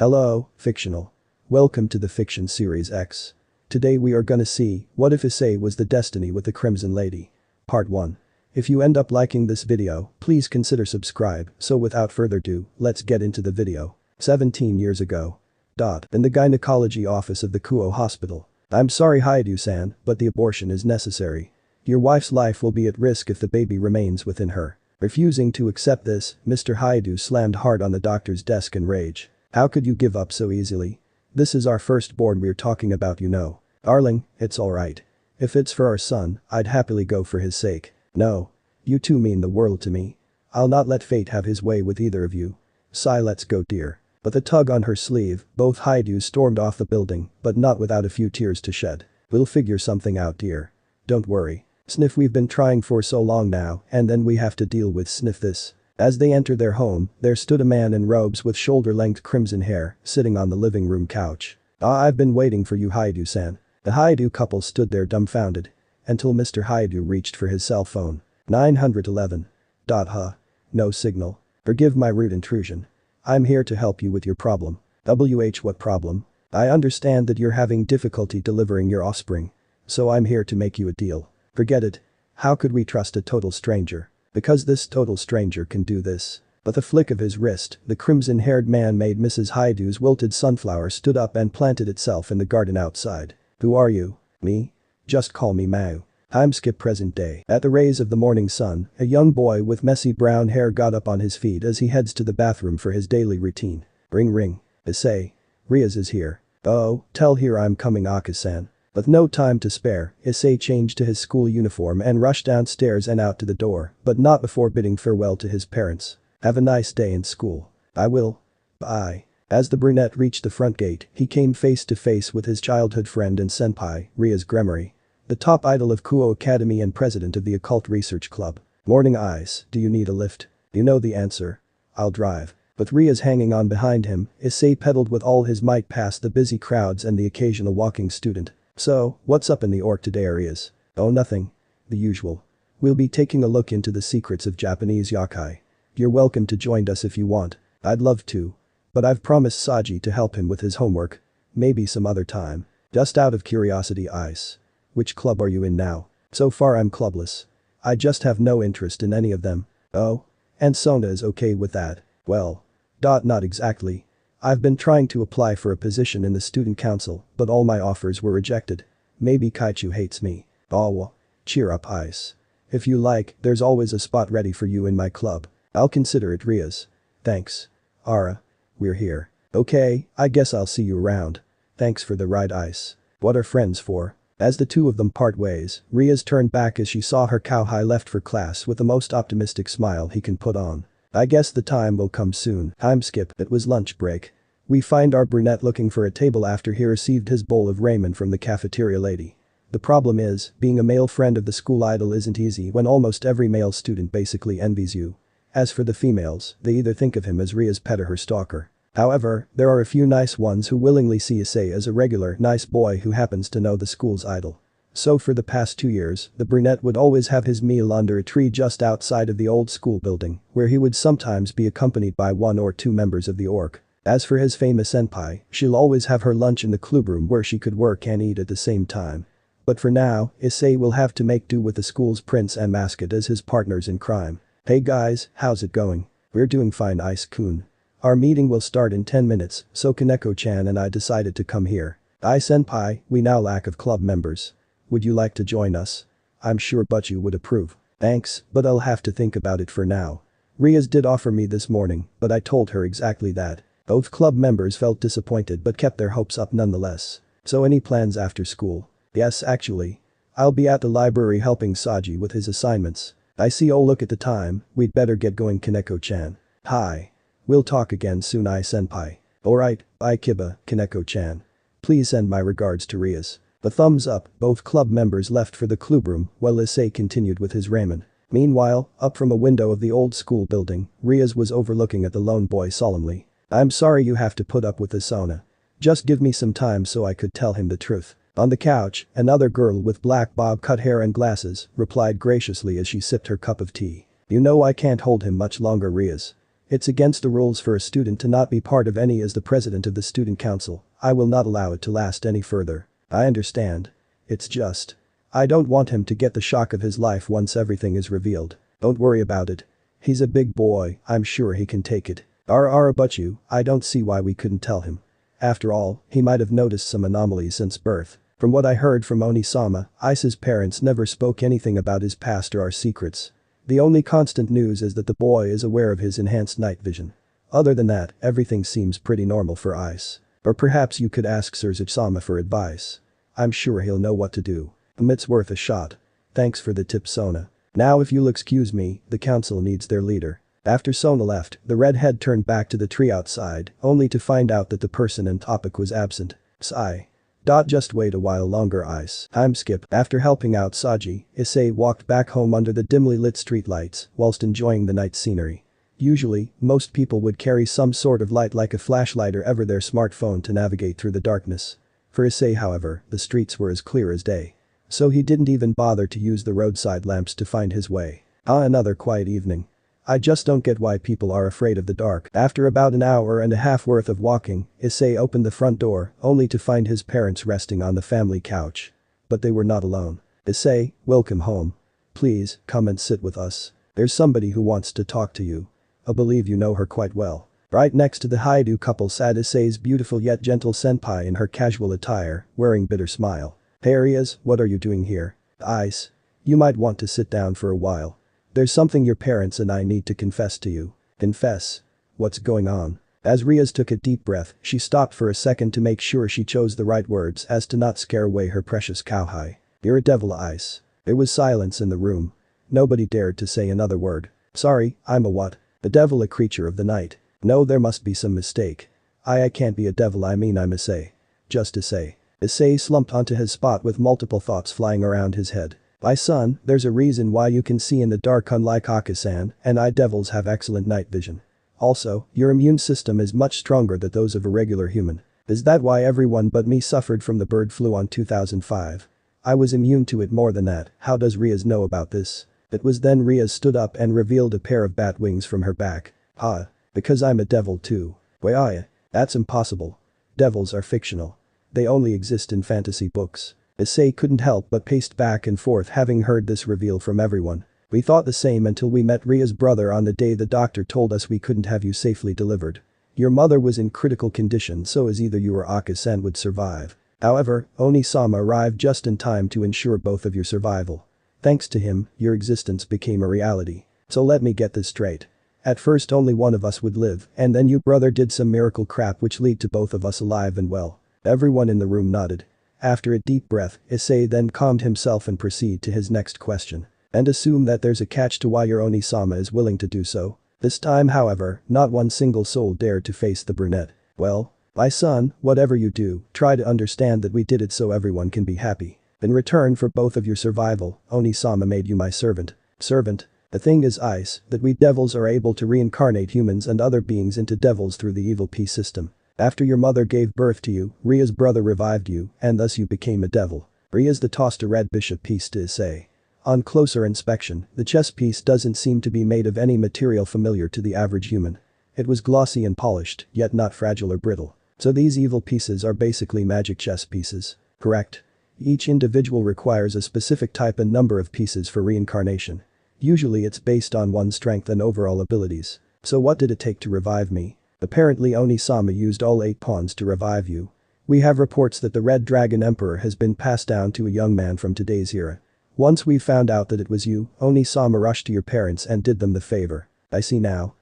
Hello, fictional. Welcome to the Fiction Series X. Today we are gonna see, what if Issei was the destiny with the Crimson Lady? Part 1. If you end up liking this video, please consider subscribe, so without further ado, let's get into the video. 17 years ago. In the gynecology office of the Kuo hospital. I'm sorry Hyoudou-san, but the abortion is necessary. Your wife's life will be at risk if the baby remains within her. Refusing to accept this, Mr. Hyoudou slammed hard on the doctor's desk in rage. How could you give up so easily? This is our firstborn we're talking about, you know. Darling, it's alright. If it's for our son, I'd happily go for his sake. No. You two mean the world to me. I'll not let fate have his way with either of you. Sigh, let's go, dear. With a tug on her sleeve, both Hyoudou stormed off the building, but not without a few tears to shed. We'll figure something out, dear. Don't worry. Sniff, we've been trying for so long now, and then we have to deal with sniff this. As they entered their home, there stood a man in robes with shoulder-length crimson hair, sitting on the living room couch. I've been waiting for you, Hyoudou-san. The Hyoudou couple stood there dumbfounded. Until Mr. Hyoudou reached for his cell phone. 911. No signal. Forgive my rude intrusion. I'm here to help you with your problem. What problem? I understand that you're having difficulty delivering your offspring. So I'm here to make you a deal. Forget it. How could we trust a total stranger? Because this total stranger can do this. With a flick of his wrist, the crimson-haired man made Mrs. Hyoudou's wilted sunflower stood up and planted itself in the garden outside. Who are you? Me? Just call me Mao. I'm Skip present day. At the rays of the morning sun, a young boy with messy brown hair got up on his feet as he heads to the bathroom for his daily routine. Ring ring. Issei. Rias is here. Oh, tell her I'm coming, Aka-san. With no time to spare, Issei changed to his school uniform and rushed downstairs and out to the door, but not before bidding farewell to his parents. Have a nice day in school. I will. Bye. As the brunette reached the front gate, he came face to face with his childhood friend and senpai, Rias Gremory. The top idol of Kuo Academy and president of the Occult Research Club. Morning eyes, do you need a lift? You know the answer. I'll drive. With Rias hanging on behind him, Issei pedaled with all his might past the busy crowds and the occasional walking student. So, what's up in the orc today, Rias? Oh, nothing. The usual. We'll be taking a look into the secrets of Japanese yokai. You're welcome to join us if you want. I'd love to. But I've promised Saji to help him with his homework. Maybe some other time. Just out of curiosity, Ice. Which club are you in now? So far I'm clubless. I just have no interest in any of them. Oh? And Sona is okay with that. Well. Not exactly. I've been trying to apply for a position in the student council, but all my offers were rejected. Maybe Kaichu hates me. Oh. Cheer up, Ice. If you like, there's always a spot ready for you in my club. I'll consider it, Rias. Thanks. Ara. We're here. Okay, I guess I'll see you around. Thanks for the ride, Ice. What are friends for? As the two of them part ways, Rias turned back as she saw her cowhide left for class with the most optimistic smile he can put on. I guess the time will come soon. I'm Skip. It was lunch break. We find our brunette looking for a table after he received his bowl of ramen from the cafeteria lady. The problem is, being a male friend of the school idol isn't easy when almost every male student basically envies you. As for the females, they either think of him as Rias' pet or her stalker. However, there are a few nice ones who willingly see Issei as a regular nice boy who happens to know the school's idol. So for the past 2 years, the brunette would always have his meal under a tree just outside of the old school building, where he would sometimes be accompanied by 1 or 2 members of the orc. As for his famous senpai, she'll always have her lunch in the clubroom where she could work and eat at the same time. But for now, Issei will have to make do with the school's prince and mascot as his partners in crime. Hey guys, how's it going? We're doing fine, Ice-kun. Our meeting will start in 10 minutes, so Koneko-chan and I decided to come here. Senpai, we now lack of club members. Would you like to join us? I'm sure Butchu would approve. Thanks, but I'll have to think about it for now. Rias did offer me this morning, but I told her exactly that. Both club members felt disappointed but kept their hopes up nonetheless. So any plans after school? Yes, actually. I'll be at the library helping Saji with his assignments. I see. Oh, look at the time, we'd better get going, Koneko-chan. Hi. We'll talk again soon, senpai. Alright, bye Kiba, Koneko-chan. Please send my regards to Rias. The thumbs up, both club members left for the clubroom while Issei continued with his ramen. Meanwhile, up from a window of the old school building, Rias was overlooking at the lone boy solemnly. I'm sorry you have to put up with this Sona. Just give me some time so I could tell him the truth. On the couch, another girl with black bob-cut hair and glasses replied graciously as she sipped her cup of tea. You know I can't hold him much longer, Rias. It's against the rules for a student to not be part of any. As the president of the student council, I will not allow it to last any further. I understand. It's just. I don't want him to get the shock of his life once everything is revealed. Don't worry about it. He's a big boy, I'm sure he can take it. But you, I don't see why we couldn't tell him. After all, he might have noticed some anomalies since birth. From what I heard from Oni-sama, Issei's parents never spoke anything about his past or our secrets. The only constant news is that the boy is aware of his enhanced night vision. Other than that, everything seems pretty normal for Issei. Or perhaps you could ask Sirzuch-sama for advice. I'm sure he'll know what to do. It's worth a shot. Thanks for the tip, Sona. Now if you'll excuse me, the council needs their leader. After Sona left, the redhead turned back to the tree outside, only to find out that the person in topic was absent. Sigh. Just wait a while longer, Issei. Time skip. After helping out Saji, Issei walked back home under the dimly lit streetlights whilst enjoying the night scenery. Usually, most people would carry some sort of light like a flashlight or ever their smartphone to navigate through the darkness. For Issei, however, the streets were as clear as day. So he didn't even bother to use the roadside lamps to find his way. Another quiet evening. I just don't get why people are afraid of the dark. After about an hour and a half worth of walking, Issei opened the front door, only to find his parents resting on the family couch. But they were not alone. Issei, welcome home. Please, come and sit with us. There's somebody who wants to talk to you. I believe you know her quite well. Right next to the Hyoudou couple sat Issei's beautiful yet gentle senpai in her casual attire, wearing bitter smile. Hey Rias, what are you doing here? Issei. You might want to sit down for a while. There's something your parents and I need to confess to you. Confess? What's going on? As Rias took a deep breath, she stopped for a second to make sure she chose the right words as to not scare away her precious cowhide. You're a devil, Issei. There was silence in the room. Nobody dared to say another word. Sorry, I'm a what? The devil, a creature of the night. No, there must be some mistake. I can't be a devil, I'm Issei. Just Issei. Issei slumped onto his spot with multiple thoughts flying around his head. My son, there's a reason why you can see in the dark unlike Akasan, and I devils have excellent night vision. Also, your immune system is much stronger than those of a regular human. Is that why everyone but me suffered from the bird flu on 2005? I was immune to it. More than that, how does Rias know about this? It was then Rias stood up and revealed a pair of bat wings from her back. Because I'm a devil too. Why? That's impossible. Devils are fictional. They only exist in fantasy books. Issei couldn't help but paced back and forth, having heard this reveal from everyone. We thought the same until we met Ria's brother on the day the doctor told us we couldn't have you safely delivered. Your mother was in critical condition, so as either you or Akasan would survive. However, Oni-sama arrived just in time to ensure both of your survival. Thanks to him, your existence became a reality. So let me get this straight. At first only one of us would live, and then you brother did some miracle crap which led to both of us alive and well. Everyone in the room nodded. After a deep breath, Issei then calmed himself and proceeded to his next question. And assume that there's a catch to why your Oni-sama is willing to do so. This time, however, not one single soul dared to face the brunette. Well, my son, whatever you do, try to understand that we did it so everyone can be happy. In return for both of your survival, Oni-sama made you my servant. Servant? The thing is, Issei, that we devils are able to reincarnate humans and other beings into devils through the evil P system. After your mother gave birth to you, Ria's brother revived you, and thus you became a devil. Rias tossed a red bishop piece to Issei. On closer inspection, the chess piece doesn't seem to be made of any material familiar to the average human. It was glossy and polished, yet not fragile or brittle. So these evil pieces are basically magic chess pieces. Correct? Each individual requires a specific type and number of pieces for reincarnation. Usually it's based on one's strength and overall abilities. So what did it take to revive me? Apparently Oni-sama used all 8 pawns to revive you. We have reports that the Red Dragon Emperor has been passed down to a young man from today's era. Once we found out that it was you, Oni-sama rushed to your parents and did them the favor. I see now.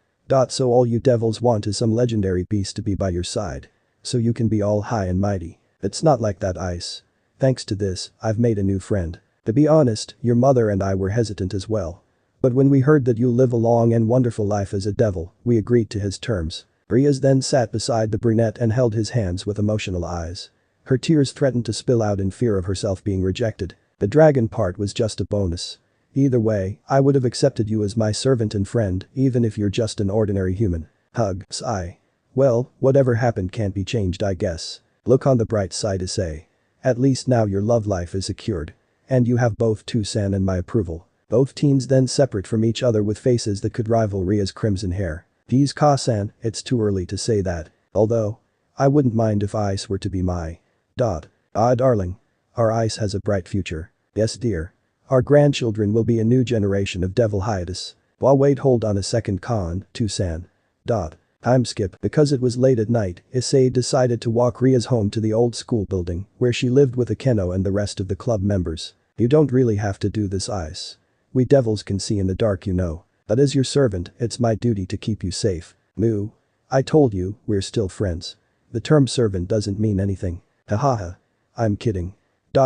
So all you devils want is some legendary beast to be by your side. So you can be all high and mighty. It's not like that, Issei. Thanks to this, I've made a new friend. To be honest, your mother and I were hesitant as well. But when we heard that you live a long and wonderful life as a devil, we agreed to his terms. Rias then sat beside the brunette and held his hands with emotional eyes. Her tears threatened to spill out in fear of herself being rejected. The dragon part was just a bonus. Either way, I would have accepted you as my servant and friend, even if you're just an ordinary human. Hug. Sigh. Well, whatever happened can't be changed, I guess. Look on the bright side, Issei. At least now your love life is secured. And you have both Tucson and my approval. Both teens then separate from each other with faces that could rival Ria's crimson hair. Geez Ka-san, it's too early to say that. Although, I wouldn't mind if Ice were to be my. Ah darling. Our Ice has a bright future. Yes dear. Our grandchildren will be a new generation of devil hiatus. Well wait hold on a second Kan-2-san. Time skip. Because it was late at night, Issei decided to walk Rias home to the old school building where she lived with Akeno and the rest of the club members. You don't really have to do this Ice. We devils can see in the dark you know. But as your servant, it's my duty to keep you safe. Moo. I told you, we're still friends. The term servant doesn't mean anything. Hahaha. I'm kidding.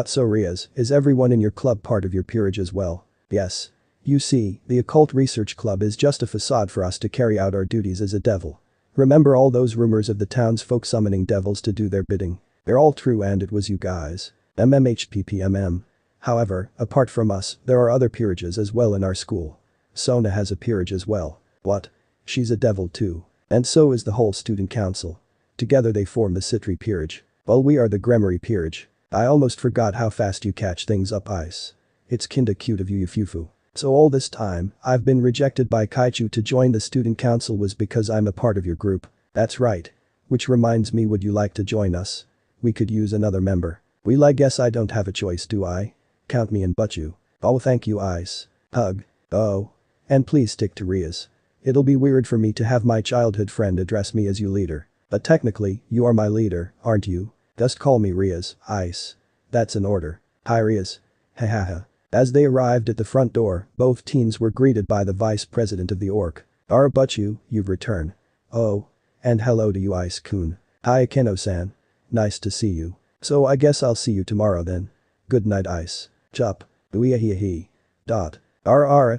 So Rias, is everyone in your club part of your peerage as well? Yes. You see, the occult research club is just a facade for us to carry out our duties as a devil. Remember all those rumors of the townsfolk summoning devils to do their bidding? They're all true and it was you guys. MMHPPMM. However, apart from us, there are other peerages as well in our school. Sona has a peerage as well. What? She's a devil too. And so is the whole student council. Together they form the Citri peerage. Well we are the Gremory peerage. I almost forgot how fast you catch things up Ice. It's kinda cute of you Yufufu. So all this time, I've been rejected by Kaichu to join the student council was because I'm a part of your group. That's right. Which reminds me would you like to join us? We could use another member. Well I guess I don't have a choice do I? Count me in but you. Oh thank you Ice. Hug. Oh. And please stick to Rias. It'll be weird for me to have my childhood friend address me as you leader. But technically, you are my leader, aren't you? Just call me Rias, Ice. That's an order. Hi Rias. Hahaha. As they arrived at the front door, both teens were greeted by the vice president of the orc. But you've returned. Oh. And hello to you Ice-kun. Hi Akeno-san. Nice to see you. So I guess I'll see you tomorrow then. Good night Ice. Chup. Uiahiahi.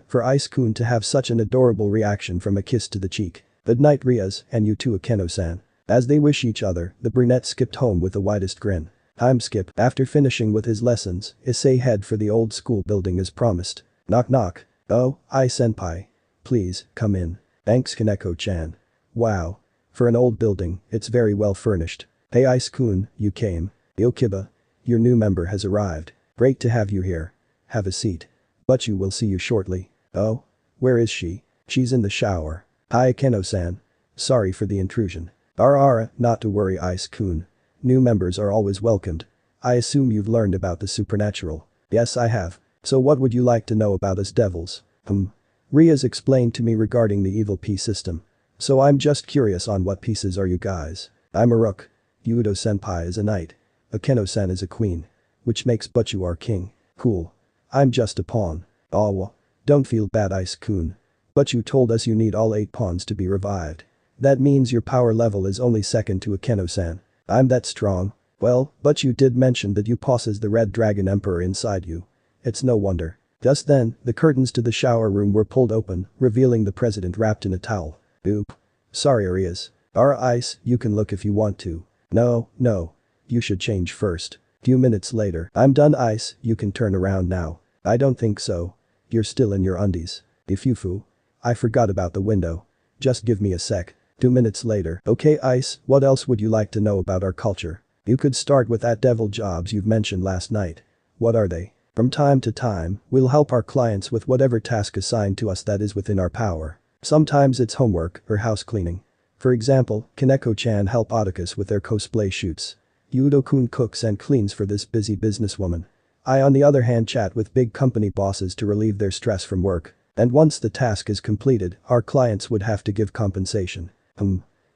For Ice-kun to have such an adorable reaction from a kiss to the cheek. Good night Rias and you too Akeno-san. As they wish each other, the brunette skipped home with the widest grin. Time skip. After finishing with his lessons, Issei head for the old school building as promised. Knock knock. Oh, Ai-senpai. Please, come in. Thanks Koneko-chan. Wow. For an old building, it's very well furnished. Hey Ice-kun, you came. Yokiba. Your new member has arrived. Great to have you here. Have a seat. But you will see you shortly. Oh? Where is she? She's in the shower. Hi Akeno-san. Sorry for the intrusion. Not to worry Ice-kun. New members are always welcomed. I assume you've learned about the supernatural. Yes I have. So what would you like to know about us devils? Rias explained to me regarding the evil P system. So I'm just curious on what pieces are you guys? I'm a rook. Hyoudou-senpai is a knight. Akeno-san is a queen. Which makes Butchu our king. Cool. I'm just a pawn. Oh. Don't feel bad Ice-kun. Butchu told us you need all 8 pawns to be revived. That means your power level is only second to Akeno-san. I'm that strong. Well, but you did mention that you possess the Red Dragon Emperor inside you. It's no wonder. Just then, the curtains to the shower room were pulled open, revealing the president wrapped in a towel. Oop. Sorry Rias. Ice, you can look if you want to. No. You should change first. Few minutes later. I'm done Ice, you can turn around now. I don't think so. You're still in your undies. Ifufu. I forgot about the window. Just give me a sec. 2 minutes later. Okay Ice, what else would you like to know about our culture? You could start with that devil jobs you've mentioned last night. What are they? From time to time, we'll help our clients with whatever task assigned to us that is within our power. Sometimes it's homework or house cleaning. For example, Koneko-chan help Otakus with their cosplay shoots. Hyoudou-kun cooks and cleans for this busy businesswoman. I on the other hand chat with big company bosses to relieve their stress from work. And once the task is completed, our clients would have to give compensation.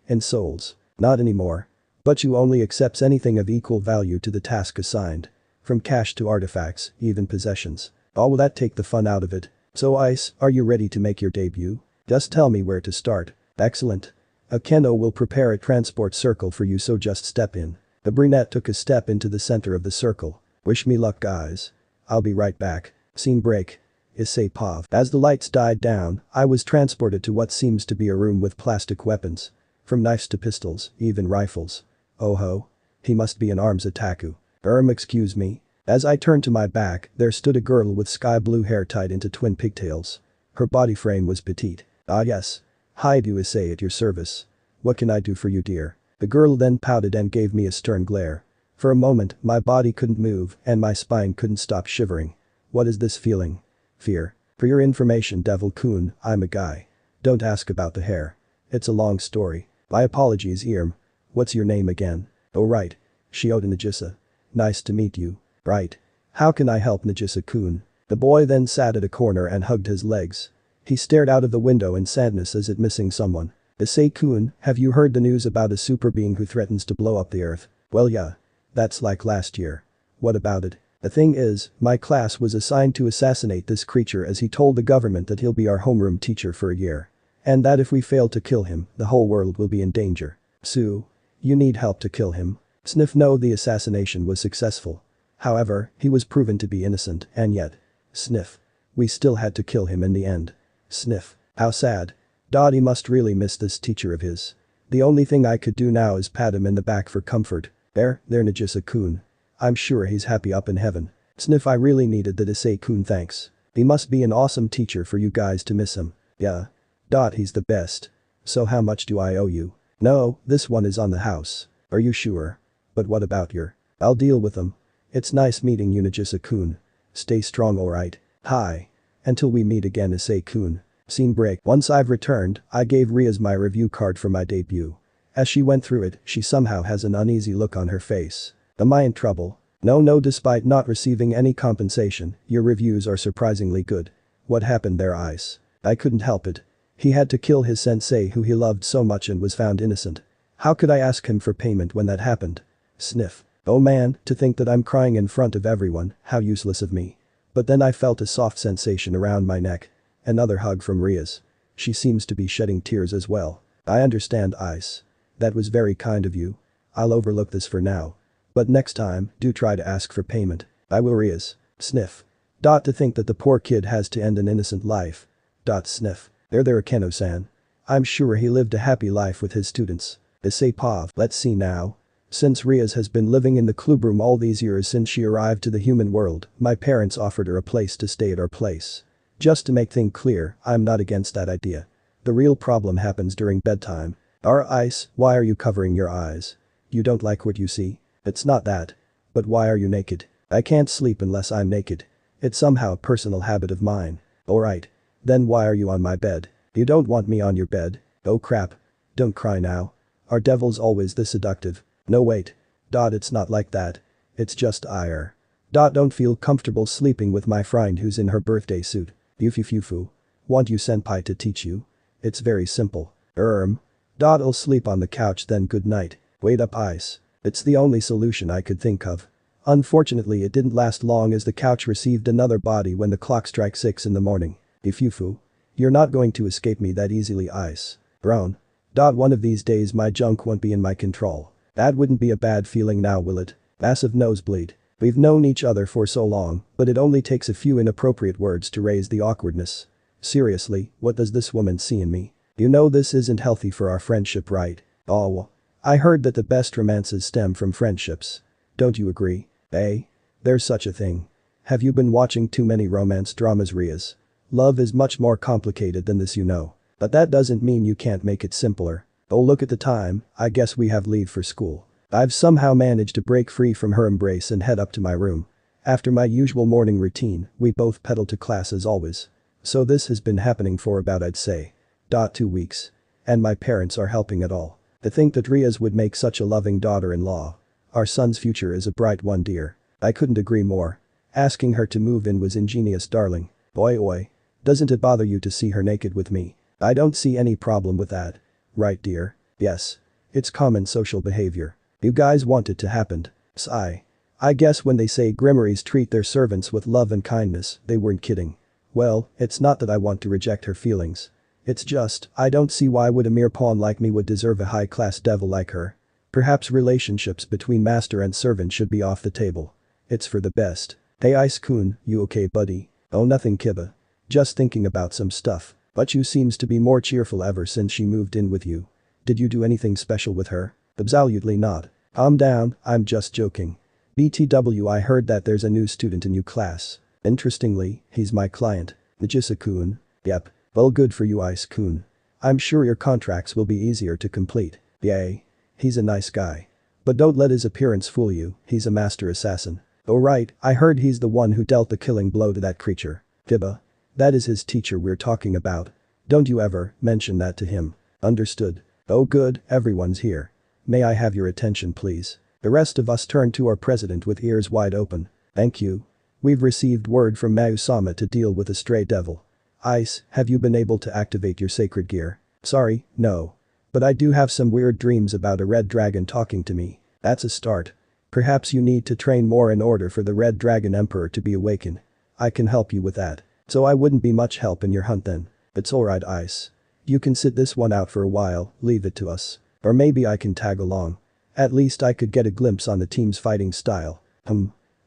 In souls. Not anymore. But you only accepts anything of equal value to the task assigned. From cash to artifacts, even possessions. Will that take the fun out of it? So Ice, are you ready to make your debut? Just tell me where to start. Excellent. Akeno will prepare a transport circle for you so just step in. The brunette took a step into the center of the circle. Wish me luck guys. I'll be right back. Scene break. Issei Pav. As the lights died down, I was transported to what seems to be a room with plastic weapons. From knives to pistols, even rifles. Oh ho. He must be an arms attaku. Excuse me. As I turned to my back, there stood a girl with sky blue hair tied into twin pigtails. Her body frame was petite. Yes. Hyoudou Issei at your service. What can I do for you dear? The girl then pouted and gave me a stern glare. For a moment, my body couldn't move and my spine couldn't stop shivering. What is this feeling? Fear. For your information Devil-kun, I'm a guy. Don't ask about the hair. It's a long story. My apologies, Irm. What's your name again? Oh right. Hyoudou Issei. Nice to meet you. Right. How can I help Nagisa-kun? The boy then sat at a corner and hugged his legs. He stared out of the window in sadness as if missing someone. Issei-kun, have you heard the news about a super being who threatens to blow up the earth? Well yeah. That's like last year. What about it? The thing is, my class was assigned to assassinate this creature as he told the government that he'll be our homeroom teacher for a year. And that if we fail to kill him, the whole world will be in danger. Sue. You need help to kill him. Sniff. No, the assassination was successful. However, he was proven to be innocent and yet. Sniff. We still had to kill him in the end. Sniff. How sad. He must really miss this teacher of his. The only thing I could do now is pat him in the back for comfort. There Nagisa-kun. I'm sure he's happy up in heaven. Sniff. I really needed that Issei-kun, thanks. He must be an awesome teacher for you guys to miss him. Yeah. He's the best. So how much do I owe you? No, this one is on the house. Are you sure? But what about your? I'll deal with them. It's nice meeting you, Nagisa-kun. Stay strong, alright? Hi. Until we meet again, Issei-kun. Scene break. Once I've returned, I gave Rias my review card for my debut. As she went through it, she somehow has an uneasy look on her face. Am I in trouble? No, despite not receiving any compensation, your reviews are surprisingly good. What happened there, Ice? I couldn't help it. He had to kill his sensei who he loved so much and was found innocent. How could I ask him for payment when that happened? Sniff. Oh man, to think that I'm crying in front of everyone, how useless of me. But then I felt a soft sensation around my neck. Another hug from Rias. She seems to be shedding tears as well. I understand, Ice. That was very kind of you. I'll overlook this for now. But next time, do try to ask for payment. I will, Rias. Sniff. To think that the poor kid has to end an innocent life. Sniff. There Akeno-san. I'm sure he lived a happy life with his students. Issei Pav. Let's see now. Since Rias has been living in the clubroom all these years since she arrived to the human world, my parents offered her a place to stay at our place. Just to make things clear, I'm not against that idea. The real problem happens during bedtime. Ice, why are you covering your eyes? You don't like what you see? It's not that. But why are you naked? I can't sleep unless I'm naked. It's somehow a personal habit of mine. Alright. Then why are you on my bed? You don't want me on your bed. Oh crap. Don't cry now. Are devils always this seductive? No wait. It's not like that. It's just ire. Don't feel comfortable sleeping with my friend who's in her birthday suit. Yufufufu. Want you senpai to teach you? It's very simple. I'll sleep on the couch then, good night. Wait up, Ice. It's the only solution I could think of. Unfortunately it didn't last long as the couch received another body when the clock struck 6 in the morning. Ifufu. You're not going to escape me that easily, Ice. Brown. One of these days my junk won't be in my control. That wouldn't be a bad feeling now, will it? Massive nosebleed. We've known each other for so long, but it only takes a few inappropriate words to raise the awkwardness. Seriously, what does this woman see in me? You know this isn't healthy for our friendship, right? Oh. I heard that the best romances stem from friendships. Don't you agree? There's such a thing. Have you been watching too many romance dramas, Rias? Love is much more complicated than this, you know. But that doesn't mean you can't make it simpler. Oh, look at the time, I guess we have leave for school. I've somehow managed to break free from her embrace and head up to my room. After my usual morning routine, we both pedal to class as always. So this has been happening for about, I'd say, 2 weeks. And my parents are helping at all. To think that Rias would make such a loving daughter-in-law. Our son's future is a bright one, dear. I couldn't agree more. Asking her to move in was ingenious, darling. Oi. Doesn't it bother you to see her naked with me? I don't see any problem with that. Right, dear? Yes. It's common social behavior. You guys want it to happen. Sigh. I guess when they say grimoires treat their servants with love and kindness, they weren't kidding. Well, it's not that I want to reject her feelings. It's just, I don't see why would a mere pawn like me would deserve a high-class devil like her. Perhaps relationships between master and servant should be off the table. It's for the best. Hey Ice-kun, you okay, buddy? Oh, nothing, Kiba. Just thinking about some stuff. But you seems to be more cheerful ever since she moved in with you. Did you do anything special with her? Absolutely not. Calm down, I'm just joking. BTW, I heard that there's a new student in your class. Interestingly, he's my client. Nagisa-kun. Yep. Well, good for you, Ice-kun. I'm sure your contracts will be easier to complete. Yay. He's a nice guy. But don't let his appearance fool you, he's a master assassin. Oh right, I heard he's the one who dealt the killing blow to that creature. Kiba. That is his teacher we're talking about. Don't you ever mention that to him. Understood. Oh good, everyone's here. May I have your attention please? The rest of us turned to our president with ears wide open. Thank you. We've received word from Mayu-sama to deal with a stray devil. Ice, have you been able to activate your sacred gear? Sorry, no. But I do have some weird dreams about a red dragon talking to me. That's a start. Perhaps you need to train more in order for the red dragon emperor to be awakened. I can help you with that. So I wouldn't be much help in your hunt then. It's alright Ice. You can sit this one out for a while, leave it to us. Or maybe I can tag along. At least I could get a glimpse on the team's fighting style.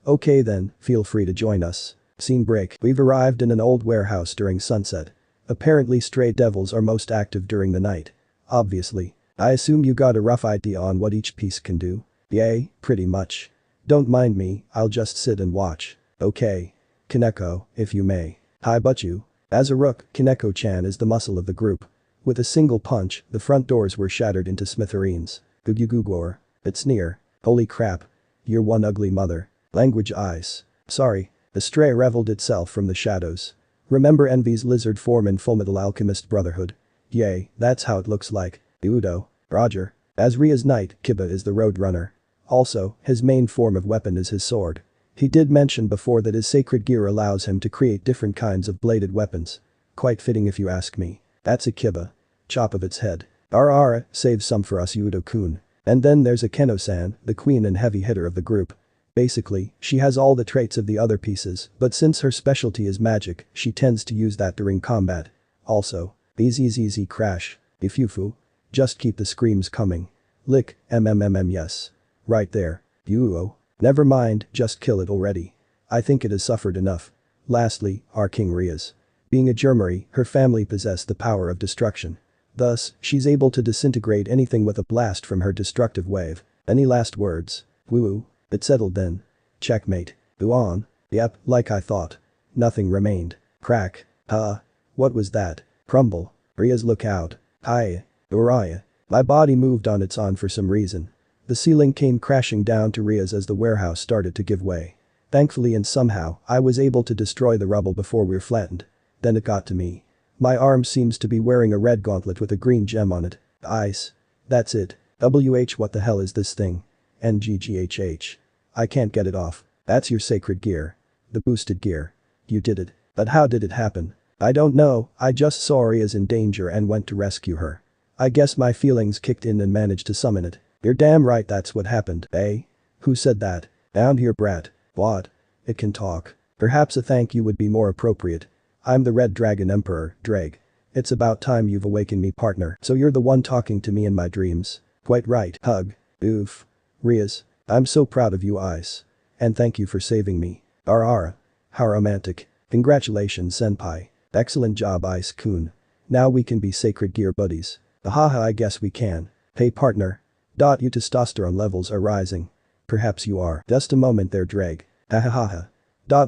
Okay then, feel free to join us. Scene break. We've arrived in an old warehouse during sunset. Apparently stray devils are most active during the night. Obviously. I assume you got a rough idea on what each piece can do. Yay, pretty much. Don't mind me, I'll just sit and watch. Okay. Koneko, if you may. Hi but you. As a rook, Koneko-chan is the muscle of the group. With a single punch, the front doors were shattered into smithereens. Gugugugor. It's near. Holy crap. You're one ugly mother. Language Ice. Sorry. The stray reveled itself from the shadows. Remember Envy's lizard form in Fullmetal Alchemist Brotherhood? Yay, that's how it looks like. Hyoudou. Roger. As Rias' knight, Kiba is the road runner. Also, his main form of weapon is his sword. He did mention before that his sacred gear allows him to create different kinds of bladed weapons. Quite fitting if you ask me. That's a Kiba. Chop of its head. Ara, save some for us Hyoudou-kun. And then there's Akeno-san, the queen and heavy hitter of the group. Basically, she has all the traits of the other pieces, but since her specialty is magic, she tends to use that during combat. Also, easy crash. Ifufu. Just keep the screams coming. Lick, yes. Right there. Yuo. Never mind, just kill it already. I think it has suffered enough. Lastly, our King Rias. Being a Germary, her family possess the power of destruction. Thus, she's able to disintegrate anything with a blast from her destructive wave. Any last words? Woo. It's settled then. Checkmate. Uon. Yep, like I thought. Nothing remained. Crack. What was that? Crumble. Rias look out. Hi. Uriah. My body moved on its own for some reason. The ceiling came crashing down to Rias as the warehouse started to give way. Thankfully and somehow, I was able to destroy the rubble before we were flattened. Then it got to me. My arm seems to be wearing a red gauntlet with a green gem on it. Ice. That's it. What the hell is this thing? NGGHH. I can't get it off. That's your sacred gear. The boosted gear. You did it. But how did it happen? I don't know, I just saw Rias in danger and went to rescue her. I guess my feelings kicked in and managed to summon it. You're damn right that's what happened, eh? Who said that? Down here brat. What? It can talk. Perhaps a thank you would be more appropriate. I'm the Red Dragon Emperor, Drake. It's about time you've awakened me partner. So you're the one talking to me in my dreams. Quite right. Hug. Oof. Rias. I'm so proud of you Ice. And thank you for saving me. Ara. How romantic. Congratulations senpai. Excellent job Ice-kun. Now we can be sacred gear buddies. Haha I guess we can. Hey partner. Your testosterone levels are rising. Perhaps you are. Just a moment there Drake. Hahaha.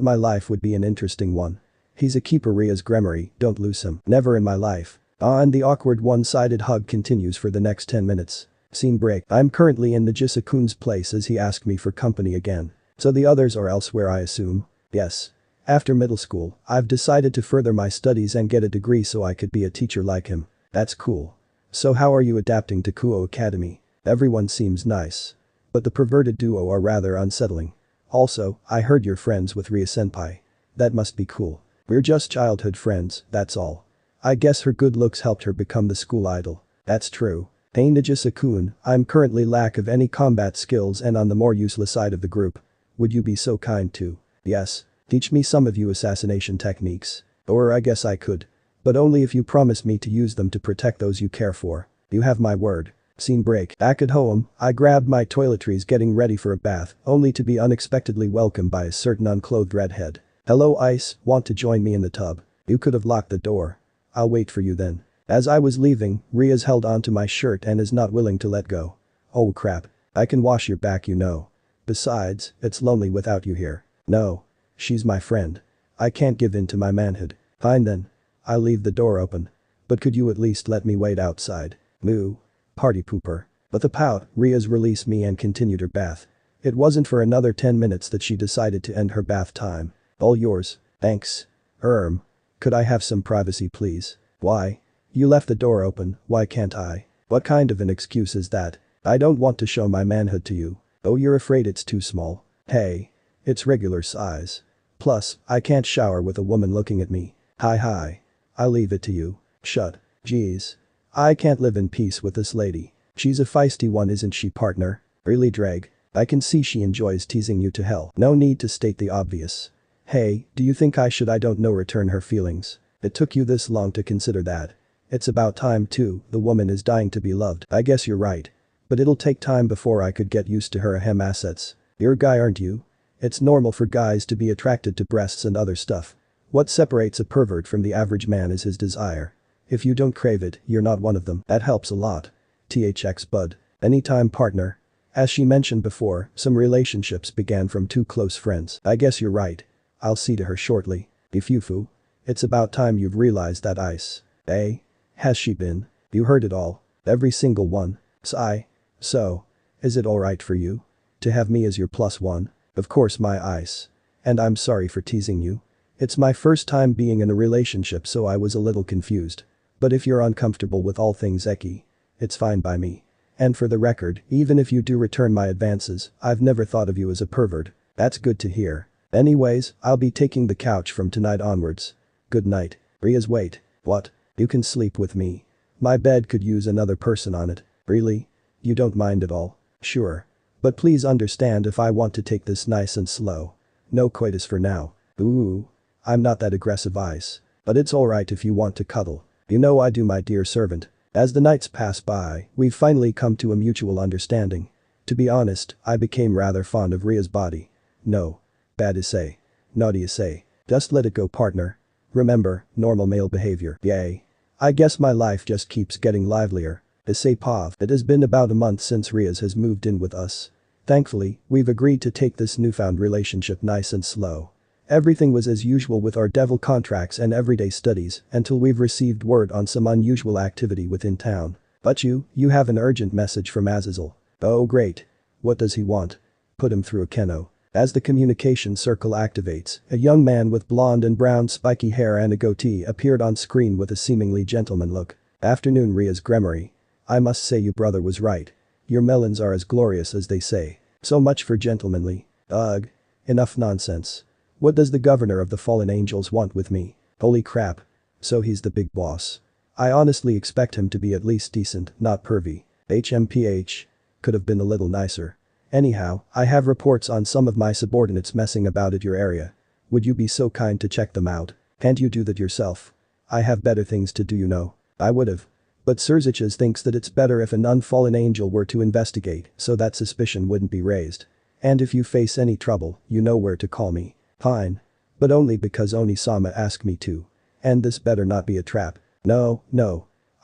My life would be an interesting one. He's a keeper Rias Gremory, don't lose him. Never in my life. And the awkward one-sided hug continues for the next 10 minutes. Scene break. I'm currently in Nagisa-kun's place as he asked me for company again. So the others are elsewhere I assume? Yes. After middle school, I've decided to further my studies and get a degree so I could be a teacher like him. That's cool. So how are you adapting to Kuo Academy? Everyone seems nice. But the perverted duo are rather unsettling. Also, I heard you're friends with Ria senpai. That must be cool. We're just childhood friends, that's all. I guess her good looks helped her become the school idol. That's true. Hey Nagisa-kun, I'm currently lack of any combat skills and on the more useless side of the group. Would you be so kind to? Yes. Teach me some of you assassination techniques. Or I guess I could. But only if you promise me to use them to protect those you care for. You have my word. Scene break. Back at home, I grabbed my toiletries getting ready for a bath, only to be unexpectedly welcomed by a certain unclothed redhead. Hello Ice, want to join me in the tub? You could have locked the door. I'll wait for you then. As I was leaving, Rias held onto my shirt and is not willing to let go. Oh crap. I can wash your back you know. Besides, it's lonely without you here. No. She's my friend. I can't give in to my manhood. Fine then. I'll leave the door open. But could you at least let me wait outside? Moo. Party pooper. With a pout, Rias released me and continued her bath. It wasn't for another 10 minutes that she decided to end her bath time. All yours. Thanks. Could I have some privacy please? Why? You left the door open, why can't I? What kind of an excuse is that? I don't want to show my manhood to you. Oh, you're afraid it's too small. Hey. It's regular size. Plus, I can't shower with a woman looking at me. Hi. I'll leave it to you. Shut. Jeez. I can't live in peace with this lady. She's a feisty one, isn't she, partner? Really, Dreg? I can see she enjoys teasing you to hell. No need to state the obvious. Hey, do you think I don't know, return her feelings? It took you this long to consider that. It's about time too, the woman is dying to be loved. I guess you're right. But it'll take time before I could get used to her ahem assets. You're a guy, aren't you? It's normal for guys to be attracted to breasts and other stuff. What separates a pervert from the average man is his desire. If you don't crave it, you're not one of them. That helps a lot. THX bud. Anytime, partner. As she mentioned before, some relationships began from two close friends. I guess you're right. I'll see to her shortly. Ifufu. It's about time you've realized that ice. Eh? Has she been? You heard it all. Every single one. Sigh. So. Is it alright for you? To have me as your plus one? Of course, my ice. And I'm sorry for teasing you. It's my first time being in a relationship, so I was a little confused. But if you're uncomfortable with all things Eki, it's fine by me. And for the record, even if you do return my advances, I've never thought of you as a pervert. That's good to hear. Anyways, I'll be taking the couch from tonight onwards. Good night. Rias, wait. What? You can sleep with me. My bed could use another person on it. Really? You don't mind at all? Sure. But please understand if I want to take this nice and slow. No coitus for now. Ooh. I'm not that aggressive, ice. But it's alright if you want to cuddle. You know I do, my dear servant. As the nights pass by, we've finally come to a mutual understanding. To be honest, I became rather fond of Ria's body. No. Bad Issei. Naughty Issei. Just let it go, partner. Remember, normal male behavior. Yay. I guess my life just keeps getting livelier. Issei Pav. It has been about a month since Rias has moved in with us. Thankfully, we've agreed to take this newfound relationship nice and slow. Everything was as usual with our devil contracts and everyday studies until we've received word on some unusual activity within town. But you have an urgent message from Azazel. Oh great. What does he want? Put him through Akeno. As the communication circle activates, a young man with blonde and brown spiky hair and a goatee appeared on screen with a seemingly gentleman look. Afternoon, Rias Gremory. I must say you brother was right. Your melons are as glorious as they say. So much for gentlemanly. Ugh. Enough nonsense. What does the governor of the fallen angels want with me? Holy crap. So he's the big boss. I honestly expect him to be at least decent, not pervy. HMPH. Could have been a little nicer. Anyhow, I have reports on some of my subordinates messing about at your area. Would you be so kind to check them out? Can't you do that yourself? I have better things to do, you know. I would've. But Sirziches thinks that it's better if an unfallen angel were to investigate so that suspicion wouldn't be raised. And if you face any trouble, you know where to call me. Fine. But only because Oni-sama asked me to. And this better not be a trap. No.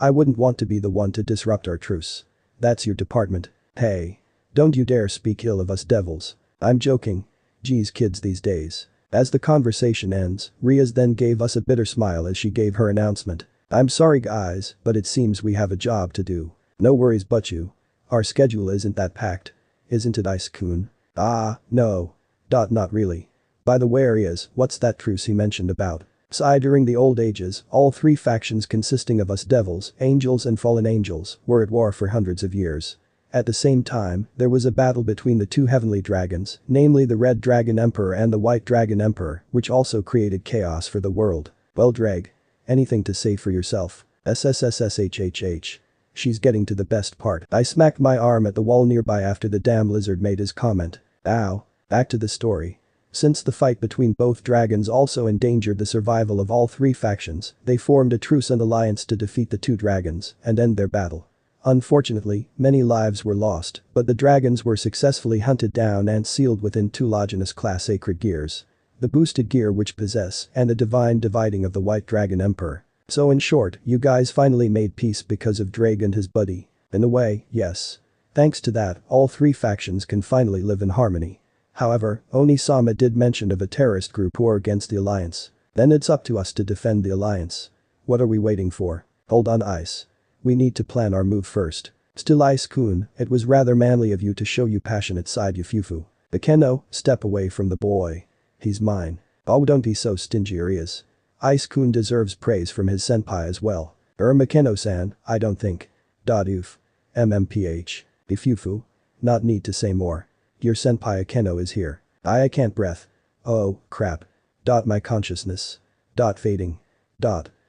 I wouldn't want to be the one to disrupt our truce. That's your department. Hey. Don't you dare speak ill of us devils. I'm joking. Geez, kids these days. As the conversation ends, Rias then gave us a bitter smile as she gave her announcement. I'm sorry guys, but it seems we have a job to do. No worries but you. Our schedule isn't that packed. Isn't it, Ice-kun? Ah, no. Not really. By the way, Rias, what's that truce he mentioned about? During the old ages, all three factions consisting of us devils, angels and fallen angels, were at war for hundreds of years. At the same time, there was a battle between the two heavenly dragons, namely the Red Dragon Emperor and the White Dragon Emperor, which also created chaos for the world. Well, Dreg. Anything to say for yourself? SSSSHHH. She's getting to the best part. I smacked my arm at the wall nearby after the damn lizard made his comment. Ow. Back to the story. Since the fight between both dragons also endangered the survival of all three factions, they formed a truce and alliance to defeat the two dragons and end their battle. Unfortunately, many lives were lost, but the dragons were successfully hunted down and sealed within two Loginous class sacred gears. The boosted gear which possess and a divine dividing of the White Dragon Emperor. So in short, you guys finally made peace because of Drag and his buddy. In a way, yes. Thanks to that, all three factions can finally live in harmony. However, Oni-sama did mention of a terrorist group who are against the alliance. Then it's up to us to defend the alliance. What are we waiting for? Hold on, Ice. We need to plan our move first. Still, Ice-kun, it was rather manly of you to show your passionate side, Yufufu. Akeno, step away from the boy. He's mine. Oh, don't be so stingy, Rias. Ice-kun deserves praise from his senpai as well. Makeno-san, I don't think. Oof. MMPH. Ifufu. Not need to say more. Your senpai Akeno is here. I can't breath. Oh, crap. My consciousness. Fading.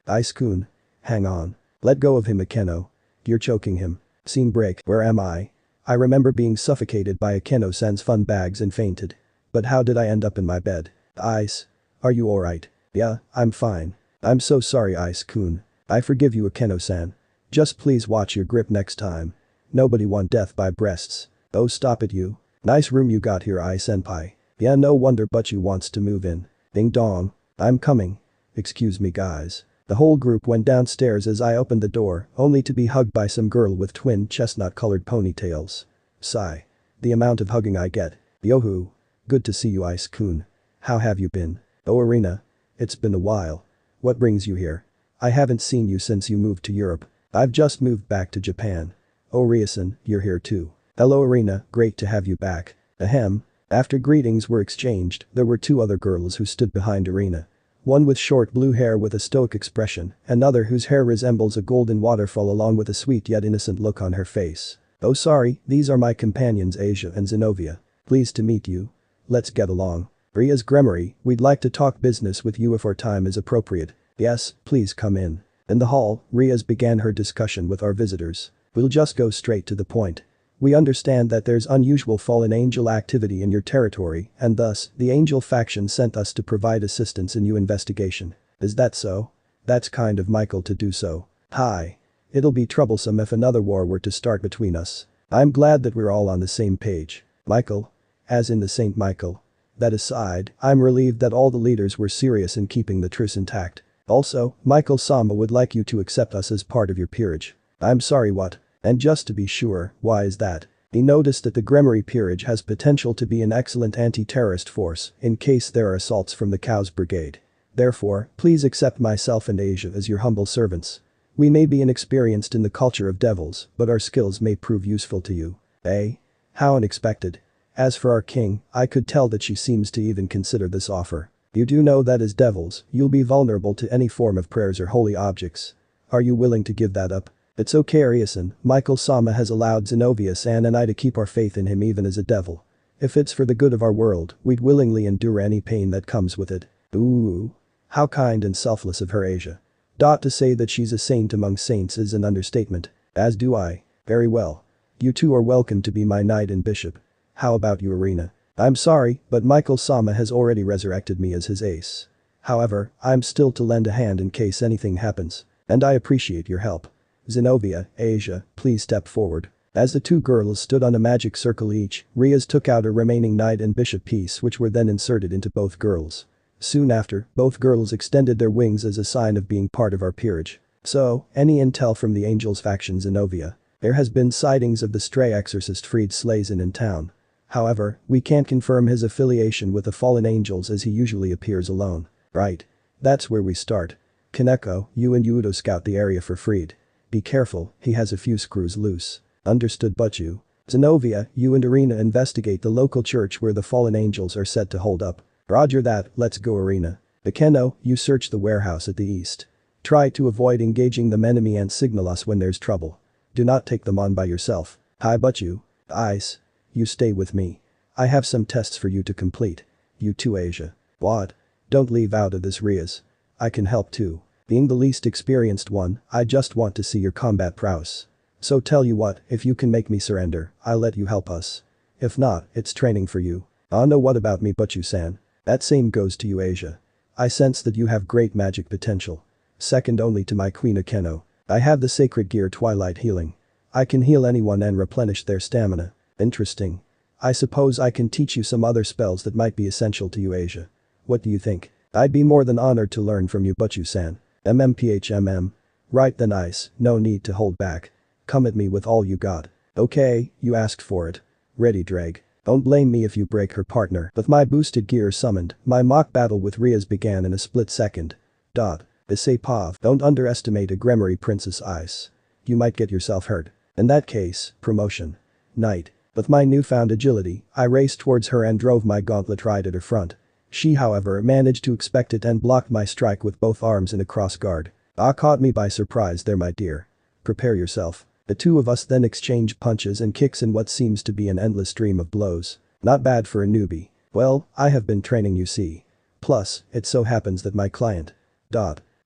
Ice-kun. Hang on. Let go of him Akeno. You're choking him. Scene break. Where am I? I remember being suffocated by Akeno-san's fun bags and fainted. But how did I end up in my bed? Ice. Are you alright? Yeah, I'm fine. I'm so sorry Ice-kun. I forgive you Akeno-san. Just please watch your grip next time. Nobody want death by breasts. Oh stop it you. Nice room you got here Ai-senpai. Yeah no wonder Butchu wants to move in. Ding dong. I'm coming. Excuse me guys. The whole group went downstairs as I opened the door, only to be hugged by some girl with twin chestnut-colored ponytails. Sigh. The amount of hugging I get. Yohoo. Good to see you Ice-kun. How have you been? Oh Arena. It's been a while. What brings you here? I haven't seen you since you moved to Europe. I've just moved back to Japan. Oh Riasan, you're here too. Hello Arena, great to have you back. Ahem. After greetings were exchanged, there were two other girls who stood behind Arena. One with short blue hair with a stoic expression, another whose hair resembles a golden waterfall along with a sweet yet innocent look on her face. Oh sorry, these are my companions Asia and Zenobia. Pleased to meet you. Let's get along. Rias Gremory, we'd like to talk business with you if our time is appropriate. Yes, please come in. In the hall, Rias began her discussion with our visitors. We'll just go straight to the point. We understand that there's unusual fallen angel activity in your territory and thus, the angel faction sent us to provide assistance in your investigation. Is that so? That's kind of Michael to do so. Hi. It'll be troublesome if another war were to start between us. I'm glad that we're all on the same page. Michael? As in the Saint Michael. That aside, I'm relieved that all the leaders were serious in keeping the truce intact. Also, Michael-sama would like you to accept us as part of your peerage. I'm sorry what? And just to be sure, why is that? He noticed that the Gremory peerage has potential to be an excellent anti-terrorist force in case there are assaults from the Cows Brigade. Therefore, please accept myself and Asia as your humble servants. We may be inexperienced in the culture of devils, but our skills may prove useful to you. Eh? How unexpected. As for our king, I could tell that she seems to even consider this offer. You do know that as devils, you'll be vulnerable to any form of prayers or holy objects. Are you willing to give that up? It's okay Ariasan, Michael-sama has allowed Zenobia-san and I to keep our faith in him even as a devil. If it's for the good of our world, we'd willingly endure any pain that comes with it. Ooh. How kind and selfless of her Asia. To say that she's a saint among saints is an understatement. As do I. Very well. You two are welcome to be my knight and bishop. How about you Arena? I'm sorry, but Michael-sama has already resurrected me as his ace. However, I'm still to lend a hand in case anything happens. And I appreciate your help. Zenobia, Asia, please step forward. As the two girls stood on a magic circle each, Rias took out a remaining knight and bishop piece which were then inserted into both girls. Soon after, both girls extended their wings as a sign of being part of our peerage. So, any intel from the Angels faction Zenobia? There has been sightings of the stray exorcist Fried Slazen in town. However, we can't confirm his affiliation with the fallen angels as he usually appears alone. Right. That's where we start. Koneko, you and Hyoudou scout the area for Fried. Be careful, he has a few screws loose. Understood Butchu. Zenobia, you and Arena investigate the local church where the fallen angels are said to hold up. Roger that, let's go Arena. Akeno, you search the warehouse at the east. Try to avoid engaging the enemy and signal us when there's trouble. Do not take them on by yourself. Hi Butchu. Ice. You stay with me. I have some tests for you to complete. You too Asia. What? Don't leave out of this Rias. I can help too. Being the least experienced one, I just want to see your combat prowess. So tell you what, if you can make me surrender, I'll let you help us. If not, it's training for you. No what about me Butchu-san? That same goes to you Asia. I sense that you have great magic potential. Second only to my queen Akeno. I have the sacred gear Twilight Healing. I can heal anyone and replenish their stamina. Interesting. I suppose I can teach you some other spells that might be essential to you Asia. What do you think? I'd be more than honored to learn from you Butchu-san. MMPHMM. Right then Ice, no need to hold back. Come at me with all you got. Okay, you asked for it. Ready Drag. Don't blame me if you break her partner. With my boosted gear summoned, my mock battle with Rias began in a split second. Issei Pav, don't underestimate a Gremory Princess Ice. You might get yourself hurt. In that case, promotion. Knight. With my newfound agility, I raced towards her and drove my gauntlet right at her front. She however managed to expect it and blocked my strike with both arms in a cross guard. Ah, caught me by surprise there, my dear. Prepare yourself. The two of us then exchange punches and kicks in what seems to be an endless stream of blows. Not bad for a newbie. Well, I have been training, you see. Plus, it so happens that my client.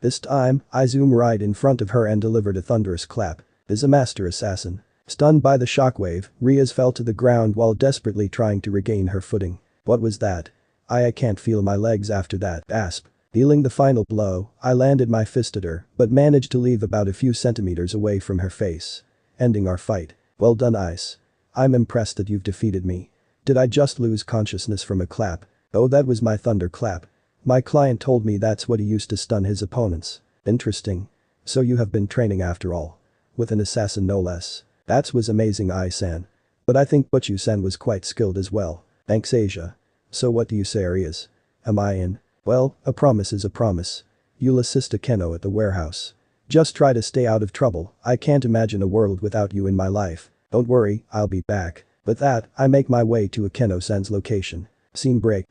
This time, I zoom right in front of her and delivered a thunderous clap. Is a master assassin. Stunned by the shockwave, Rias fell to the ground while desperately trying to regain her footing. What was that? I can't feel my legs after that. Asp. Dealing the final blow, I landed my fist at her, but managed to leave about a few centimeters away from her face. Ending our fight. Well done, Ice. I'm impressed that you've defeated me. Did I just lose consciousness from a clap? Oh, that was my thunder clap. My client told me that's what he used to stun his opponents. Interesting. So you have been training after all. With an assassin no less. That was amazing, I-san. But I think Butchu-san was quite skilled as well. Thanks, Asia. So what do you say, Rias? Am I in? Well, a promise is a promise. You'll assist Akeno at the warehouse. Just try to stay out of trouble. I can't imagine a world without you in my life. Don't worry, I'll be back. With that, I make my way to Akeno-san's location. Scene break.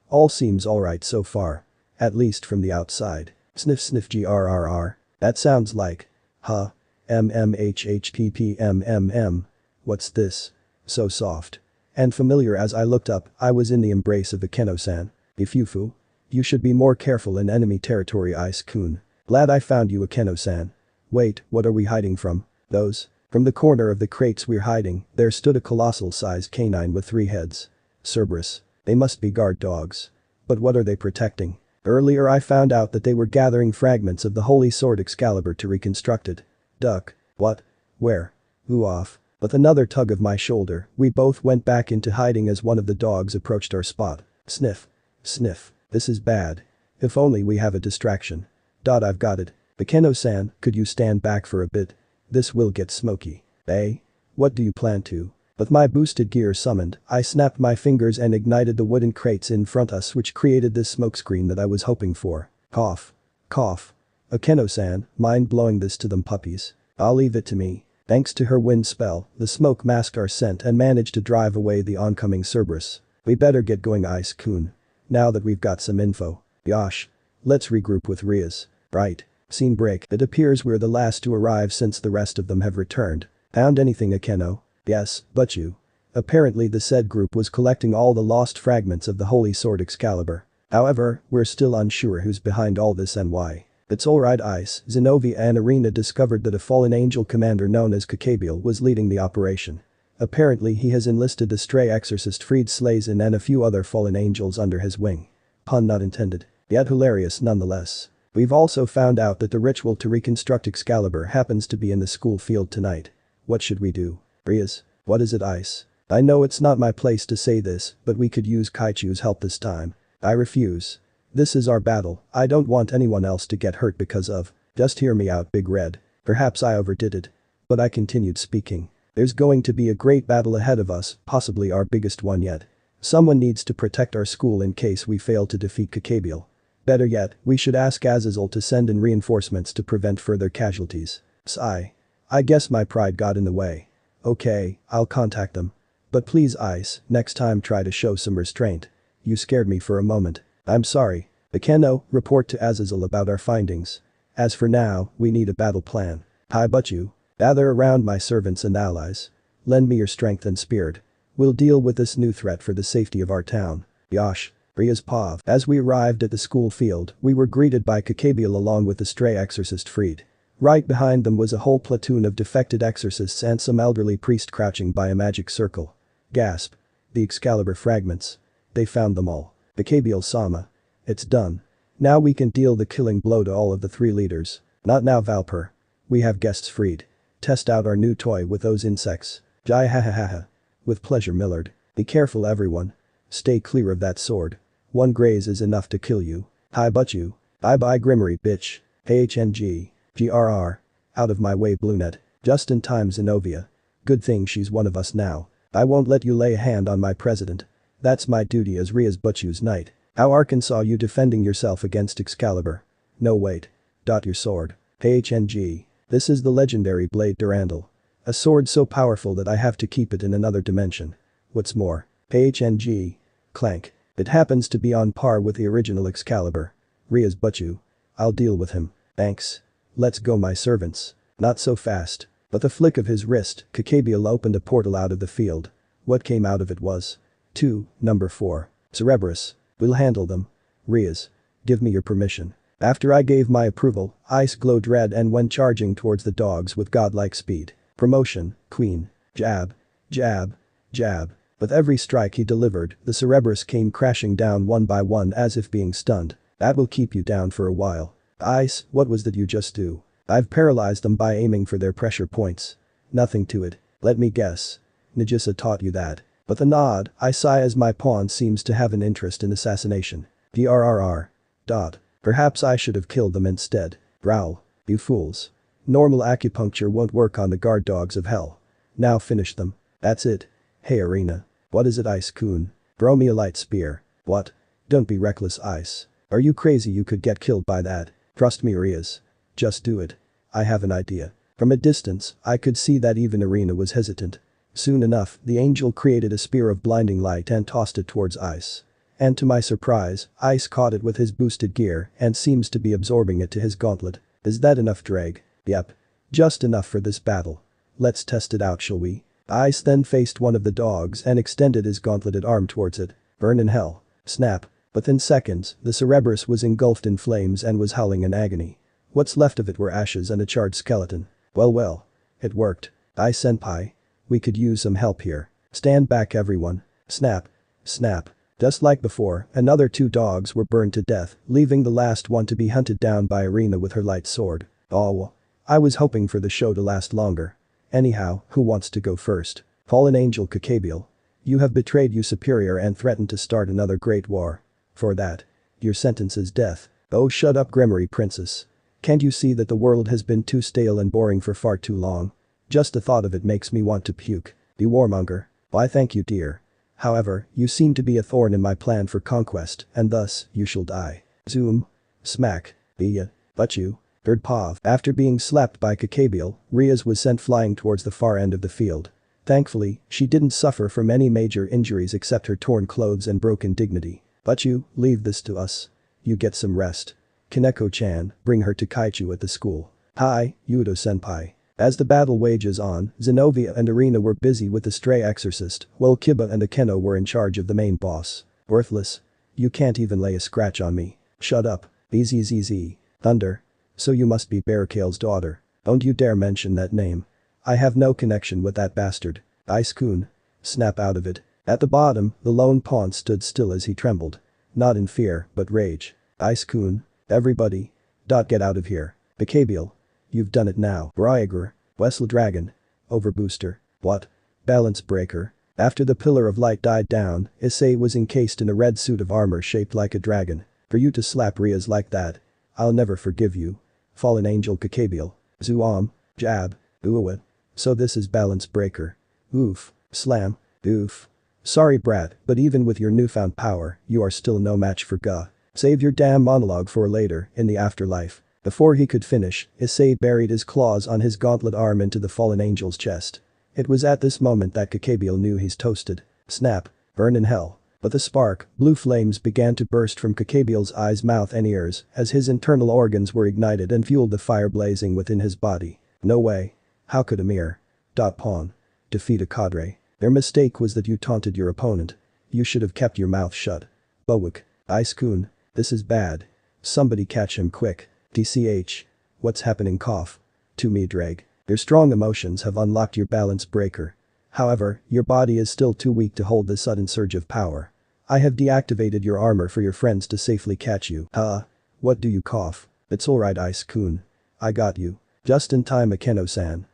All seems alright so far. At least from the outside. Sniff sniff grrr. That sounds like. Huh. MMHHPPMMM. What's this? So soft. And familiar. As I looked up, I was in the embrace of Akeno-san. Ifufu. You should be more careful in enemy territory, Ice-kun. Glad I found you, Akeno-san. Wait, what are we hiding from? Those? From the corner of the crates we're hiding, there stood a colossal-sized canine with 3 heads. Cerberus. They must be guard dogs. But what are they protecting? Earlier I found out that they were gathering fragments of the holy sword Excalibur to reconstruct it. Duck. What? Where? Who off? With another tug of my shoulder, we both went back into hiding as one of the dogs approached our spot. Sniff. Sniff. This is bad. If only we have a distraction. I've got it. Akeno-san, could you stand back for a bit? This will get smoky. Eh? What do you plan to? With my boosted gear summoned, I snapped my fingers and ignited the wooden crates in front of us, which created this smokescreen that I was hoping for. Cough. Cough. Akeno-san, mind blowing this to them puppies? I'll leave it to me. Thanks to her wind spell, the smoke masked our scent and managed to drive away the oncoming Cerberus. We better get going, Ice-kun. Now that we've got some info. Yosh. Let's regroup with Rias. Right. Scene break. It appears we're the last to arrive since the rest of them have returned. Found anything, Akeno? Yes, but you. Apparently the said group was collecting all the lost fragments of the holy sword Excalibur. However, we're still unsure who's behind all this and why. It's alright, Ice. Zenobia and Arena discovered that a fallen angel commander known as Kakabiel was leading the operation. Apparently he has enlisted the stray exorcist Fried Slazin and a few other fallen angels under his wing. Pun not intended. Yet hilarious nonetheless. We've also found out that the ritual to reconstruct Excalibur happens to be in the school field tonight. What should we do? Rias? What is it, Ice? I know it's not my place to say this, but we could use Kaichu's help this time. I refuse. This is our battle. I don't want anyone else to get hurt because of. Just hear me out, Big Red. Perhaps I overdid it. But I continued speaking. There's going to be a great battle ahead of us, possibly our biggest one yet. Someone needs to protect our school in case we fail to defeat Kakabiel. Better yet, we should ask Azazel to send in reinforcements to prevent further casualties. Sigh. I guess my pride got in the way. Okay, I'll contact them. But please, Ice, next time try to show some restraint. You scared me for a moment. I'm sorry. Akeno, report to Azazel about our findings. As for now, we need a battle plan. Hi, but you. Gather around my servants and allies. Lend me your strength and spirit. We'll deal with this new threat for the safety of our town. Yosh. Rias Pav. As we arrived at the school field, we were greeted by Kakabiel along with the stray exorcist Fried. Right behind them was a whole platoon of defected exorcists and some elderly priest crouching by a magic circle. Gasp. The Excalibur fragments. They found them all. Kakabiel-sama. It's done. Now we can deal the killing blow to all of the 3 leaders. Not now, Valper. We have guests, Fried. Test out our new toy with those insects. Jai ha ha ha ha. With pleasure, Millard. Be careful, everyone. Stay clear of that sword. 1 graze is enough to kill you. Hi, but you. Bye-bye, Grimmery, bitch. HNG. GRR. Out of my way, Bluenet. Just in time, Zenobia. Good thing she's one of us now. I won't let you lay a hand on my president. That's my duty as Rias Butchu's knight. How Arkansas you defending yourself against Excalibur? No, wait. Your sword. HNG. This is the legendary Blade Durandal. A sword so powerful that I have to keep it in another dimension. What's more. HNG. Clank. It happens to be on par with the original Excalibur. Rias Butchu. I'll deal with him. Thanks. let's go my servants. Not so fast. With a flick of his wrist, Kakabiel opened a portal out of the field. What came out of it was. Number 4. Cerberus. We'll handle them. Rias. Give me your permission. After I gave my approval, Ice glowed red and went charging towards the dogs with godlike speed. Promotion, Queen. Jab. Jab. Jab. With every strike he delivered, the Cerberus came crashing down one by one as if being stunned. That will keep you down for a while. Ice, what was that you just do? I've paralyzed them by aiming for their pressure points. Nothing to it. Let me guess. Nagisa taught you that. With a nod, I sigh as my pawn seems to have an interest in assassination. DRRR. Perhaps I should have killed them instead. Growl. You fools. Normal acupuncture won't work on the guard dogs of hell. Now finish them. That's it. Hey Arena. What is it Ice-kun? Throw me a light spear. What? Don't be reckless Ice. Are you crazy you could get killed by that? Trust me Rias. Just do it. I have an idea. From a distance, I could see that even Arena was hesitant. Soon enough, the angel created a spear of blinding light and tossed it towards Ice. And to my surprise, Ice caught it with his boosted gear and seems to be absorbing it to his gauntlet. Is that enough Drag? Yep. Just enough for this battle. Let's test it out shall we? Ice then faced one of the dogs and extended his gauntleted arm towards it. Burn in hell. Snap. Within seconds, the Cerberus was engulfed in flames and was howling in agony. What's left of it were ashes and a charred skeleton. Well. It worked. Senpai. We could use some help here. Stand back everyone. Snap. Snap. Just like before, another 2 dogs were burned to death, leaving the last one to be hunted down by Arena with her light sword. Oh. I was hoping for the show to last longer. Anyhow, who wants to go first? Fallen Angel Kakabiel. You have betrayed you superior and threatened to start another great war. For that, your sentence is death. Oh shut up Gremory Princess. Can't you see that the world has been too stale and boring for far too long? Just the thought of it makes me want to puke. Be warmonger. Why thank you dear. However, you seem to be a thorn in my plan for conquest, and thus, you shall die. Zoom. Smack. But you. Third Pav. After being slapped by Kakabiel, Rias was sent flying towards the far end of the field. Thankfully, she didn't suffer from any major injuries except her torn clothes and broken dignity. But you, leave this to us. You get some rest. Koneko-chan, bring her to Kaichu at the school. Hi, Hyoudou-senpai. As the battle wages on, Zenobia and Arena were busy with the stray exorcist, while Kiba and Akeno were in charge of the main boss. Worthless. You can't even lay a scratch on me. Shut up. BZZZ. Thunder. So you must be Bearcale's daughter. Don't you dare mention that name. I have no connection with that bastard. Ice-kun. Snap out of it. At the bottom, the lone pawn stood still as he trembled. Not in fear, but rage. Ice-kun. Everybody. Get out of here. Kakabiel. You've done it now. Bryager. Wessel Dragon. Overbooster. What? Balance breaker. After the pillar of light died down, Issei was encased in a red suit of armor shaped like a dragon. For you to slap Rias like that. I'll never forgive you. Fallen Angel Kakabiel. Zuam. Jab. Uwit. So this is balance breaker. Oof. Slam. Oof. Sorry brat, but even with your newfound power, you are still no match for Ga. Save your damn monologue for later, in the afterlife. Before he could finish, Issei buried his claws on his gauntlet arm into the fallen angel's chest. It was at this moment that Kakabiel knew he's toasted. Snap. Burn in hell. With a spark, blue flames began to burst from Kakabiel's eyes, mouth and ears as his internal organs were ignited and fueled the fire blazing within his body. No way. How could a mere pawn defeat a cadre? Their mistake was that you taunted your opponent. You should have kept your mouth shut. Bowik. Ice-kun. This is bad. Somebody catch him quick. TCH. What's happening cough? To me Drag. Your strong emotions have unlocked your balance breaker. However, your body is still too weak to hold this sudden surge of power. I have deactivated your armor for your friends to safely catch you. What do you cough? It's alright Ice-kun. I got you. Just in time Akeno-san.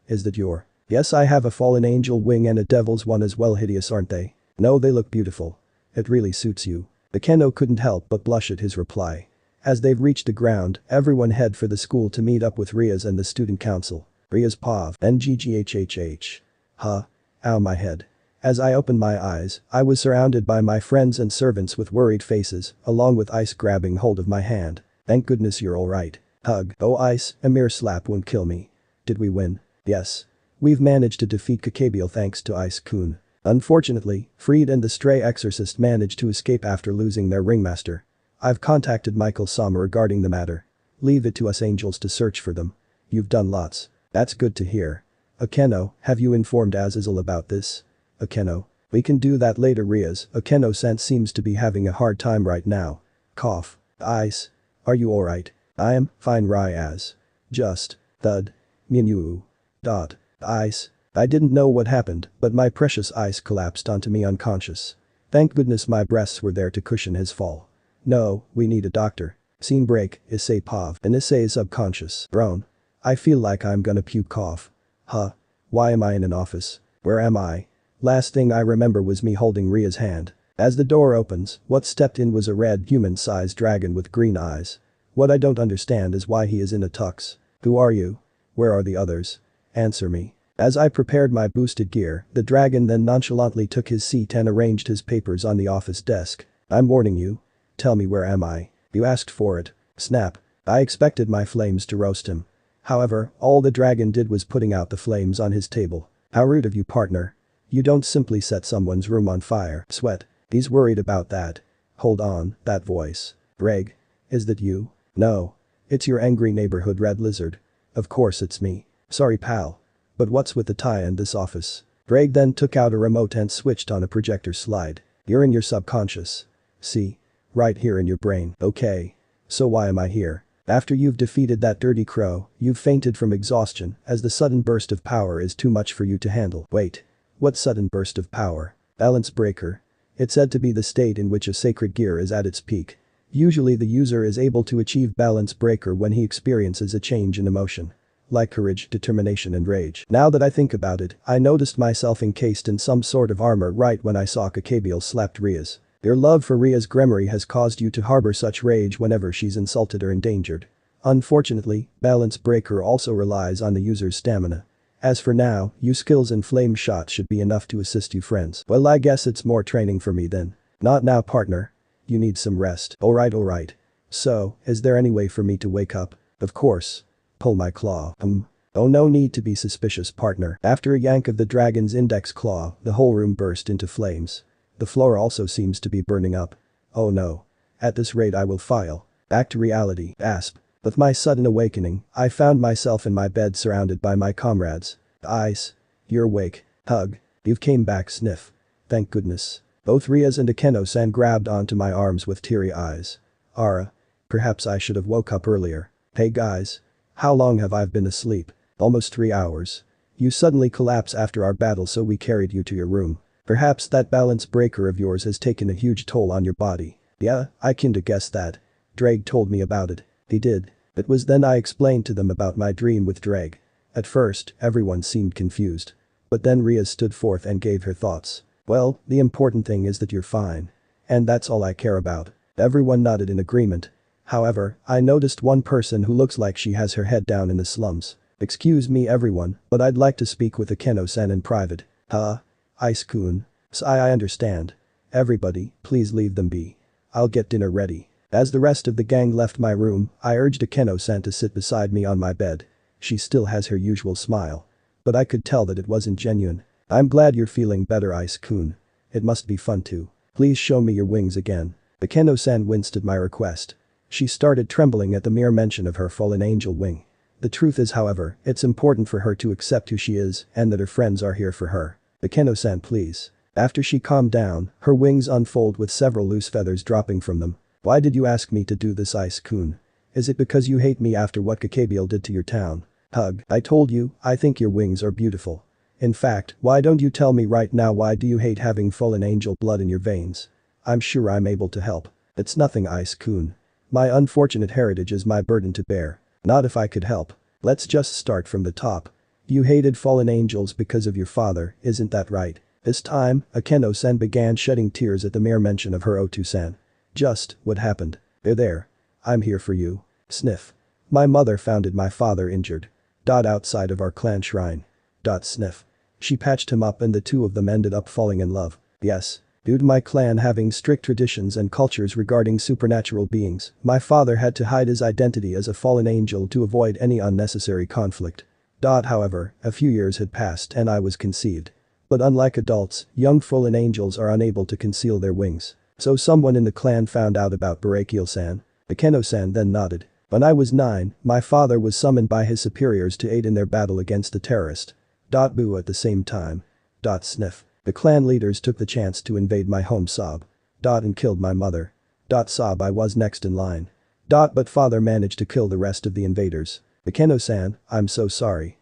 Is that your? Yes I have a fallen angel wing and a devil's one as well. Hideous aren't they? No they look beautiful. It really suits you. Akeno couldn't help but blush at his reply. As they've reached the ground, everyone head for the school to meet up with Rias and the student council. Rias Pav. NGGHHH. Ow my head. As I opened my eyes, I was surrounded by my friends and servants with worried faces, along with Ice grabbing hold of my hand. Thank goodness you're alright. Hug. Oh Ice, a mere slap won't kill me. Did we win? Yes. We've managed to defeat Kakabiel thanks to Ice-kun. Unfortunately, Freed and the stray exorcist managed to escape after losing their ringmaster. I've contacted Michael Sama regarding the matter. Leave it to us angels to search for them. You've done lots. That's good to hear. Akeno, have you informed Azazel about this? Akeno. We can do that later Rias. Akeno-san seems to be having a hard time right now. Cough. Ice. Are you alright? I am fine Rias. Just. Thud. Minyu. Ice. I didn't know what happened, but my precious ice collapsed onto me unconscious. Thank goodness my breasts were there to cushion his fall. No, we need a doctor. Scene break, Issei Pav. And Issei is subconscious. Groan. I feel like I'm gonna puke cough. Huh. Why am I in an office? Where am I? Last thing I remember was me holding Ria's hand. As the door opens, what stepped in was a red human-sized dragon with green eyes. What I don't understand is why he is in a tux. Who are you? Where are the others? Answer me. As I prepared my boosted gear, the dragon then nonchalantly took his seat and arranged his papers on the office desk. I'm warning you. Tell me where am I? You asked for it. Snap. I expected my flames to roast him. However, all the dragon did was putting out the flames on his table. How rude of you partner. You don't simply set someone's room on fire. Sweat. He's worried about that. Hold on, that voice. Greg. Is that you? No. It's your angry neighborhood red lizard. Of course it's me. Sorry pal. But what's with the tie and this office? Greg then took out a remote and switched on a projector slide. You're in your subconscious. See? Right here in your brain. Okay. So why am I here? After you've defeated that dirty crow, you've fainted from exhaustion as the sudden burst of power is too much for you to handle. Wait. What sudden burst of power? Balance breaker. It's said to be the state in which a sacred gear is at its peak. Usually the user is able to achieve balance breaker when he experiences a change in emotion. Like courage, determination and rage. Now that I think about it, I noticed myself encased in some sort of armor right when I saw Kakabeel slapped Rias. Your love for Ria's Gremory has caused you to harbor such rage whenever she's insulted or endangered. Unfortunately, balance breaker also relies on the user's stamina. As for now, you skills and flame shot should be enough to assist you friends. Well I guess it's more training for me then. Not now partner. You need some rest. Alright. So, is there any way for me to wake up? Of course. Pull my claw. Oh no need to be suspicious partner. After a yank of the dragon's index claw, the whole room burst into flames. The floor also seems to be burning up. Oh no. At this rate I will file. Back to reality. Asp. With my sudden awakening, I found myself in my bed surrounded by my comrades. Ice. You're awake. Hug. You've came back sniff. Thank goodness. Both Rias and Akeno-san grabbed onto my arms with teary eyes. Ara. Perhaps I should have woke up earlier. Hey guys. How long have I been asleep? Almost 3 hours. You suddenly collapse after our battle so we carried you to your room. Perhaps that balance breaker of yours has taken a huge toll on your body. Yeah, I kinda guessed that. Drake told me about it. He did. It was then I explained to them about my dream with Drake. At first, everyone seemed confused. But then Rias stood forth and gave her thoughts. Well, the important thing is that you're fine. And that's all I care about. Everyone nodded in agreement. However, I noticed one person who looks like she has her head down in the slums. Excuse me everyone, but I'd like to speak with Akeno-san in private. Huh? Ice-kun. I understand. Everybody, please leave them be. I'll get dinner ready. As the rest of the gang left my room, I urged Akeno-san to sit beside me on my bed. She still has her usual smile. But I could tell that it wasn't genuine. I'm glad you're feeling better Ice-kun. It must be fun too. Please show me your wings again. Akeno-san winced at my request. She started trembling at the mere mention of her fallen angel wing. The truth is however, it's important for her to accept who she is and that her friends are here for her. Akeno-san please. After she calmed down, her wings unfold with several loose feathers dropping from them. Why did you ask me to do this Ice-kun? Is it because you hate me after what Kakabeel did to your town? Hug. I told you, I think your wings are beautiful. In fact, why don't you tell me right now why do you hate having fallen angel blood in your veins? I'm sure I'm able to help. It's nothing Ice-kun. My unfortunate heritage is my burden to bear. Not if I could help. Let's just start from the top. You hated fallen angels because of your father, isn't that right? This time, Akeno-san began shedding tears at the mere mention of her Otu-san. Just, what happened? They're there. I'm here for you. Sniff. My mother founded my father injured. Outside of our clan shrine. Sniff. She patched him up and the two of them ended up falling in love. Yes. Due to my clan having strict traditions and cultures regarding supernatural beings, my father had to hide his identity as a fallen angel to avoid any unnecessary conflict. However, a few years had passed and I was conceived. But unlike adults, young fallen angels are unable to conceal their wings. So someone in the clan found out about Barakiel-san. Akeno-san then nodded. When I was 9, my father was summoned by his superiors to aid in their battle against the terrorist. Boo at the same time. Sniff. The clan leaders took the chance to invade my home sob. And killed my mother. Sob I was next in line. But father managed to kill the rest of the invaders. Akeno-san, I'm so sorry.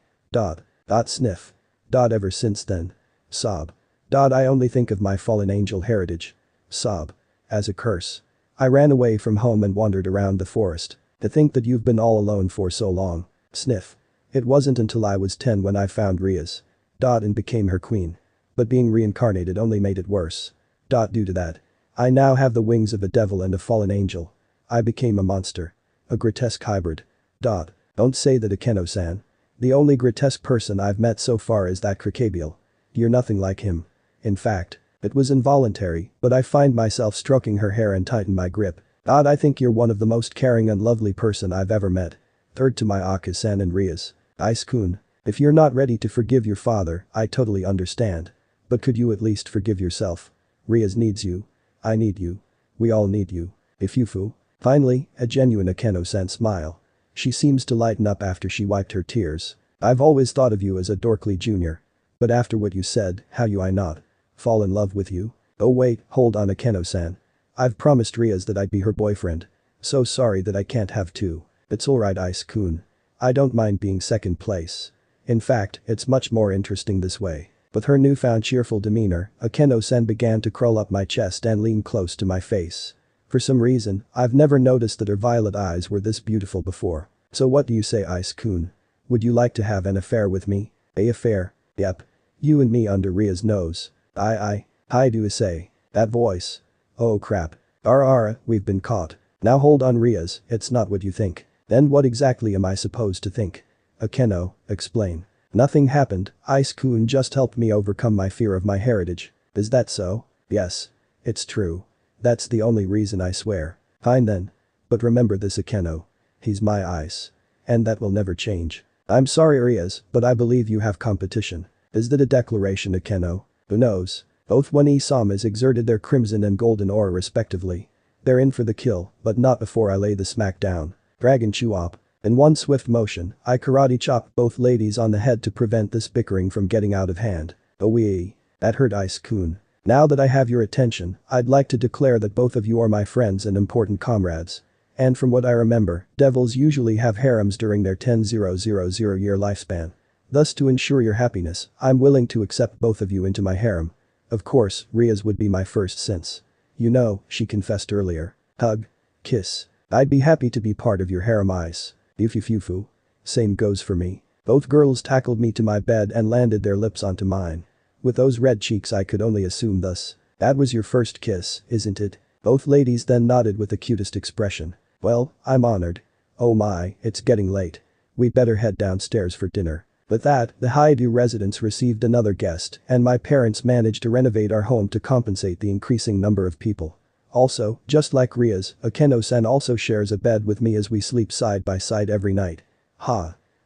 Sniff. Ever since then. Sob. I only think of my fallen angel heritage. Sob. As a curse. I ran away from home and wandered around the forest. To think that you've been all alone for so long. Sniff. It wasn't until I was 10 when I found Rias. And became her queen. But being reincarnated only made it worse. Due to that. I now have the wings of a devil and a fallen angel. I became a monster. A grotesque hybrid. Don't say that, Akeno-san. The only grotesque person I've met so far is that Crocabile. You're nothing like him. In fact, it was involuntary, but I find myself stroking her hair and tighten my grip. I think you're one of the most caring and lovely person I've ever met. Third to my Aka-san and Rias. Ice-kun. If you're not ready to forgive your father, I totally understand. But could you at least forgive yourself? Rias needs you. I need you. We all need you. Ifufu. Finally, a genuine Akeno-san smile. She seems to lighten up after she wiped her tears. I've always thought of you as a dorkly junior. But after what you said, how you I not fall in love with you? Oh wait, hold on, Akeno-san. I've promised Rias that I'd be her boyfriend. So sorry that I can't have two. It's alright, Ice-kun. I don't mind being second place. In fact, it's much more interesting this way. With her newfound cheerful demeanor, Akeno-san began to curl up my chest and lean close to my face. For some reason, I've never noticed that her violet eyes were this beautiful before. So what do you say, Ice-kun? Would you like to have an affair with me? A affair? Yep. You and me under Ria's nose. Hyoudou Issei. That voice. Oh crap. We've been caught. Now hold on, Rias, it's not what you think. Then what exactly am I supposed to think? Akeno, explain. Nothing happened, Ice-kun just helped me overcome my fear of my heritage. Is that so? Yes. It's true. That's the only reason, I swear. Fine then. But remember this, Akeno. He's my Ice. And that will never change. I'm sorry, Rias, but I believe you have competition. Is that a declaration, Akeno? Who knows? Both One-Isamas exerted their crimson and golden aura respectively. They're in for the kill, but not before I lay the smack down. Dragon Chew-op. In one swift motion, I karate chopped both ladies on the head to prevent this bickering from getting out of hand. Oh wee. That hurt, Ice-kun. Now that I have your attention, I'd like to declare that both of you are my friends and important comrades. And from what I remember, devils usually have harems during their 10,000 year lifespan. Thus, to ensure your happiness, I'm willing to accept both of you into my harem. Of course, Rias would be my first since. You know, she confessed earlier. Hug. Kiss. I'd be happy to be part of your harem, Ice. Ifufu. Same goes for me. Both girls tackled me to my bed and landed their lips onto mine. With those red cheeks, I could only assume thus. That was your first kiss, isn't it? Both ladies then nodded with the cutest expression. Well, I'm honored. Oh my, it's getting late. We better head downstairs for dinner. With that, the Hyoudou residence received another guest, and my parents managed to renovate our home to compensate the increasing number of people. Also, just like Rias, Akeno-san also shares a bed with me as we sleep side by side every night.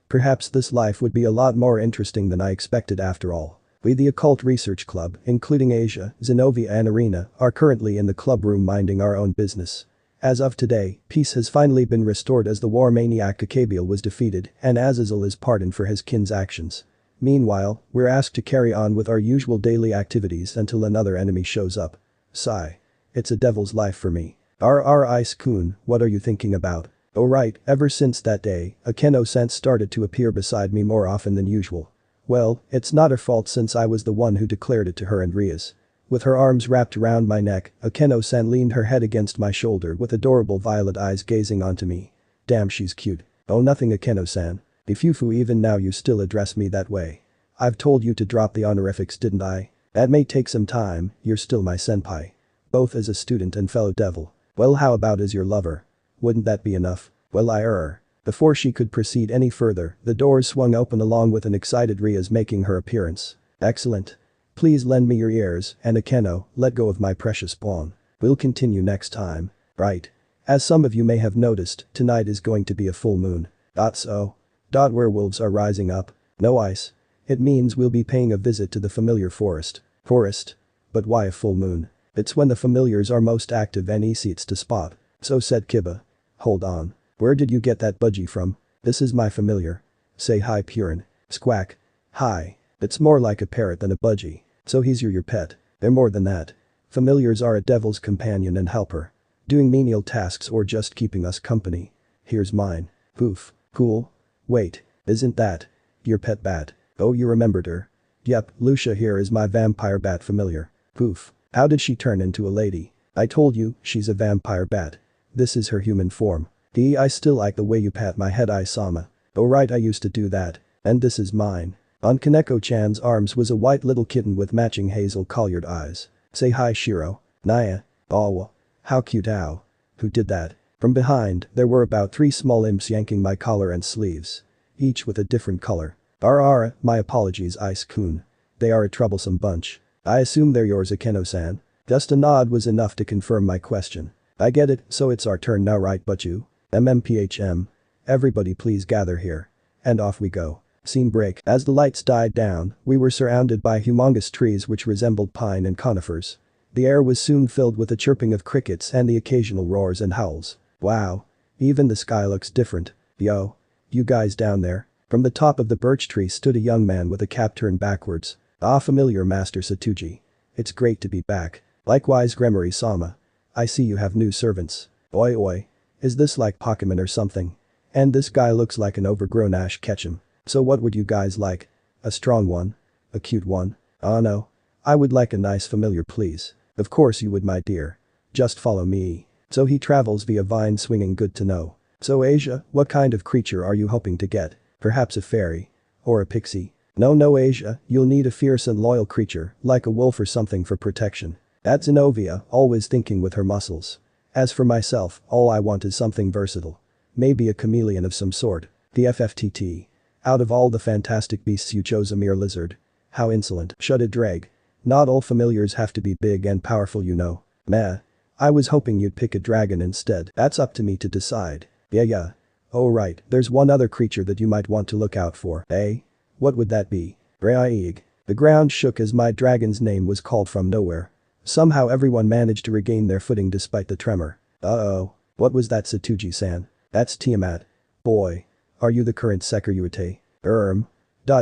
Perhaps this life would be a lot more interesting than I expected after all. We, the Occult Research Club, including Asia, Zenobia and Irina, are currently in the club room minding our own business. As of today, peace has finally been restored as the war maniac Crocabile was defeated and Azazel is pardoned for his kin's actions. Meanwhile, we're asked to carry on with our usual daily activities until another enemy shows up. Sigh. It's a devil's life for me. Ice-kun, what are you thinking about? Oh right, ever since that day, Akeno-san started to appear beside me more often than usual. Well, it's not her fault since I was the one who declared it to her and Rias. With her arms wrapped around my neck, Akeno-san leaned her head against my shoulder with adorable violet eyes gazing onto me. Damn, she's cute. Oh nothing, Akeno-san. Ifufu, even now you still address me that way. I've told you to drop the honorifics, didn't I? That may take some time, you're still my senpai. Both as a student and fellow devil. Well, how about as your lover? Wouldn't that be enough? Well, Before she could proceed any further, the doors swung open along with an excited Rias making her appearance. Excellent. Please lend me your ears, and Akeno, let go of my precious pawn. We'll continue next time. Right. As some of you may have noticed, tonight is going to be a full moon. So. Werewolves are rising up. No ice. It means we'll be paying a visit to the familiar forest. But why a full moon? It's when the familiars are most active and easy to spot. So said Kiba. Hold on. Where did you get that budgie from? This is my familiar. Say hi Purin. Squawk. Hi. It's more like a parrot than a budgie. So he's your pet. They're more than that. Familiars are a devil's companion and helper. Doing menial tasks or just keeping us company. Here's mine. Poof. Cool. Wait. Isn't that your pet bat? Oh, you remembered her. Yep, Lucia here is my vampire bat familiar. Poof. How did she turn into a lady? I told you, she's a vampire bat. This is her human form. I still like the way you pat my head, Isama. Oh right, I used to do that. And this is mine. On Kaneko-chan's arms was a white little kitten with matching hazel collared eyes. Say hi Shiro. Naya. Oh. How cute, ow. Who did that? From behind, there were about 3 small imps yanking my collar and sleeves. Each with a different color. Ara, my apologies Ice-kun. They are a troublesome bunch. I assume they're yours Akeno-san. Just a nod was enough to confirm my question. I get it, so it's our turn now right but you? MMPHM. Everybody please gather here. And off we go. Scene break. As the lights died down, we were surrounded by humongous trees which resembled pine and conifers. The air was soon filled with the chirping of crickets and the occasional roars and howls. Wow. Even the sky looks different. Yo. You guys down there? From the top of the birch tree stood a young man with a cap turned backwards. Ah, familiar Master Satuji. It's great to be back. Likewise Gremory-sama. I see you have new servants. Oi oi. Is this like Pokemon or something? And this guy looks like an overgrown Ash Ketchum. So what would you guys like? A strong one? A cute one? Oh no. I would like a nice familiar please. Of course you would my dear. Just follow me. So he travels via vine swinging, good to know. So Asia, what kind of creature are you hoping to get? Perhaps a fairy? Or a pixie? No Asia, you'll need a fierce and loyal creature, like a wolf or something for protection. That's Zenovia, always thinking with her muscles. As for myself, all I want is something versatile. Maybe a chameleon of some sort. The FFTT. Out of all the fantastic beasts you chose a mere lizard. How insolent. Shut it Dreg. Not all familiars have to be big and powerful you know. Meh. I was hoping you'd pick a dragon instead. That's up to me to decide. Yeah. Oh right, there's one other creature that you might want to look out for. Eh? What would that be? Raig. The ground shook as my dragon's name was called from nowhere. Somehow everyone managed to regain their footing despite the tremor. Uh-oh. What was that Satuji-san? That's Tiamat. Boy. Are you the current Sekiryu-ite?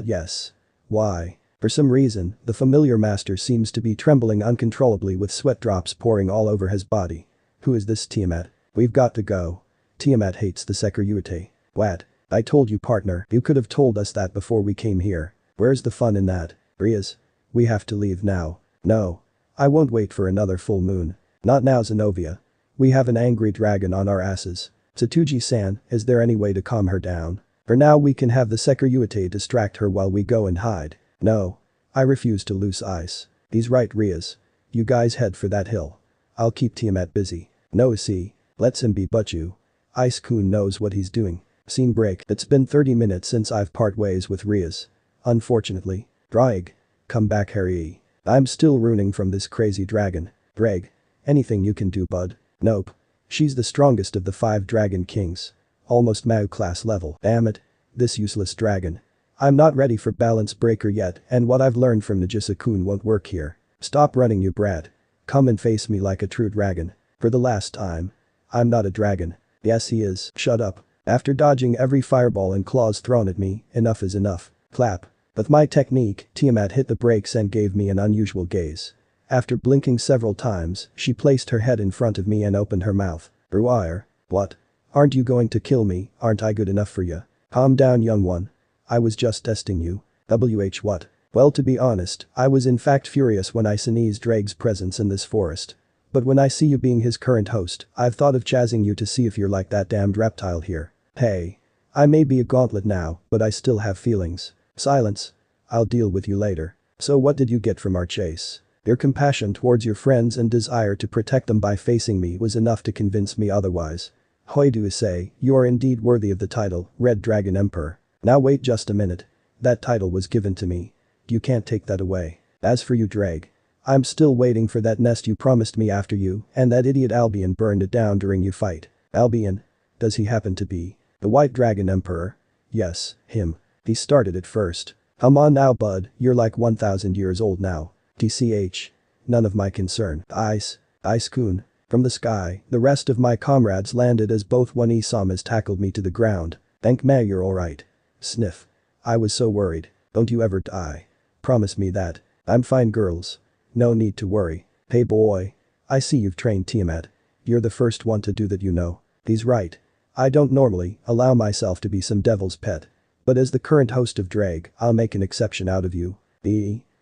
Yes. Why? For some reason, the familiar master seems to be trembling uncontrollably with sweat drops pouring all over his body. Who is this Tiamat? We've got to go. Tiamat hates the Sekiryu-ite. What? I told you partner, you could have told us that before we came here. Where's the fun in that? Rias? We have to leave now. No. I won't wait for another full moon. Not now Zenovia. We have an angry dragon on our asses. Satuji-san, is there any way to calm her down? For now we can have the Sekiryu-ite distract her while we go and hide. No. I refuse to lose ice. He's right Rias. You guys head for that hill. I'll keep Tiamat busy. No see. Let's him be but you. Ice-kun knows what he's doing. Scene break. It's been 30 minutes since I've part ways with Rias. Unfortunately. Drag. Come back Harry. I'm still ruining from this crazy dragon. Dreg. Anything you can do bud? Nope. She's the strongest of the 5 dragon kings. Almost Mao class level. Damn it. This useless dragon. I'm not ready for balance breaker yet and what I've learned from Nagisa-kun won't work here. Stop running you brat. Come and face me like a true dragon. For the last time. I'm not a dragon. Yes he is. Shut up. After dodging every fireball and claws thrown at me, enough is enough. Clap. With my technique, Tiamat hit the brakes and gave me an unusual gaze. After blinking several times, she placed her head in front of me and opened her mouth. Ruire. What? Aren't you going to kill me? Aren't I good enough for you? Calm down young one. I was just testing you. What? Well to be honest, I was in fact furious when I sneezed Drake's presence in this forest. But when I see you being his current host, I've thought of jazzing you to see if you're like that damned reptile here. Hey. I may be a gauntlet now, but I still have feelings. Silence. I'll deal with you later. So what did you get from our chase? Your compassion towards your friends and desire to protect them by facing me was enough to convince me otherwise. Hyoudou Issei, you are indeed worthy of the title, Red Dragon Emperor. Now wait just a minute. That title was given to me. You can't take that away. As for you Drag. I'm still waiting for that nest you promised me after you and that idiot Albion burned it down during you fight. Albion? Does he happen to be the White Dragon Emperor? Yes, him. He started it first. Come on now bud, you're like 1000 years old now. TCH. None of my concern. Ice-kun. From the sky, the rest of my comrades landed as both one Isamas tackled me to the ground. Thank ma you're alright. Sniff. I was so worried. Don't you ever die. Promise me that. I'm fine girls. No need to worry. Hey boy. I see you've trained Tiamat. You're the first one to do that, you know. He's right. I don't normally allow myself to be some devil's pet. But as the current host of Drag, I'll make an exception out of you.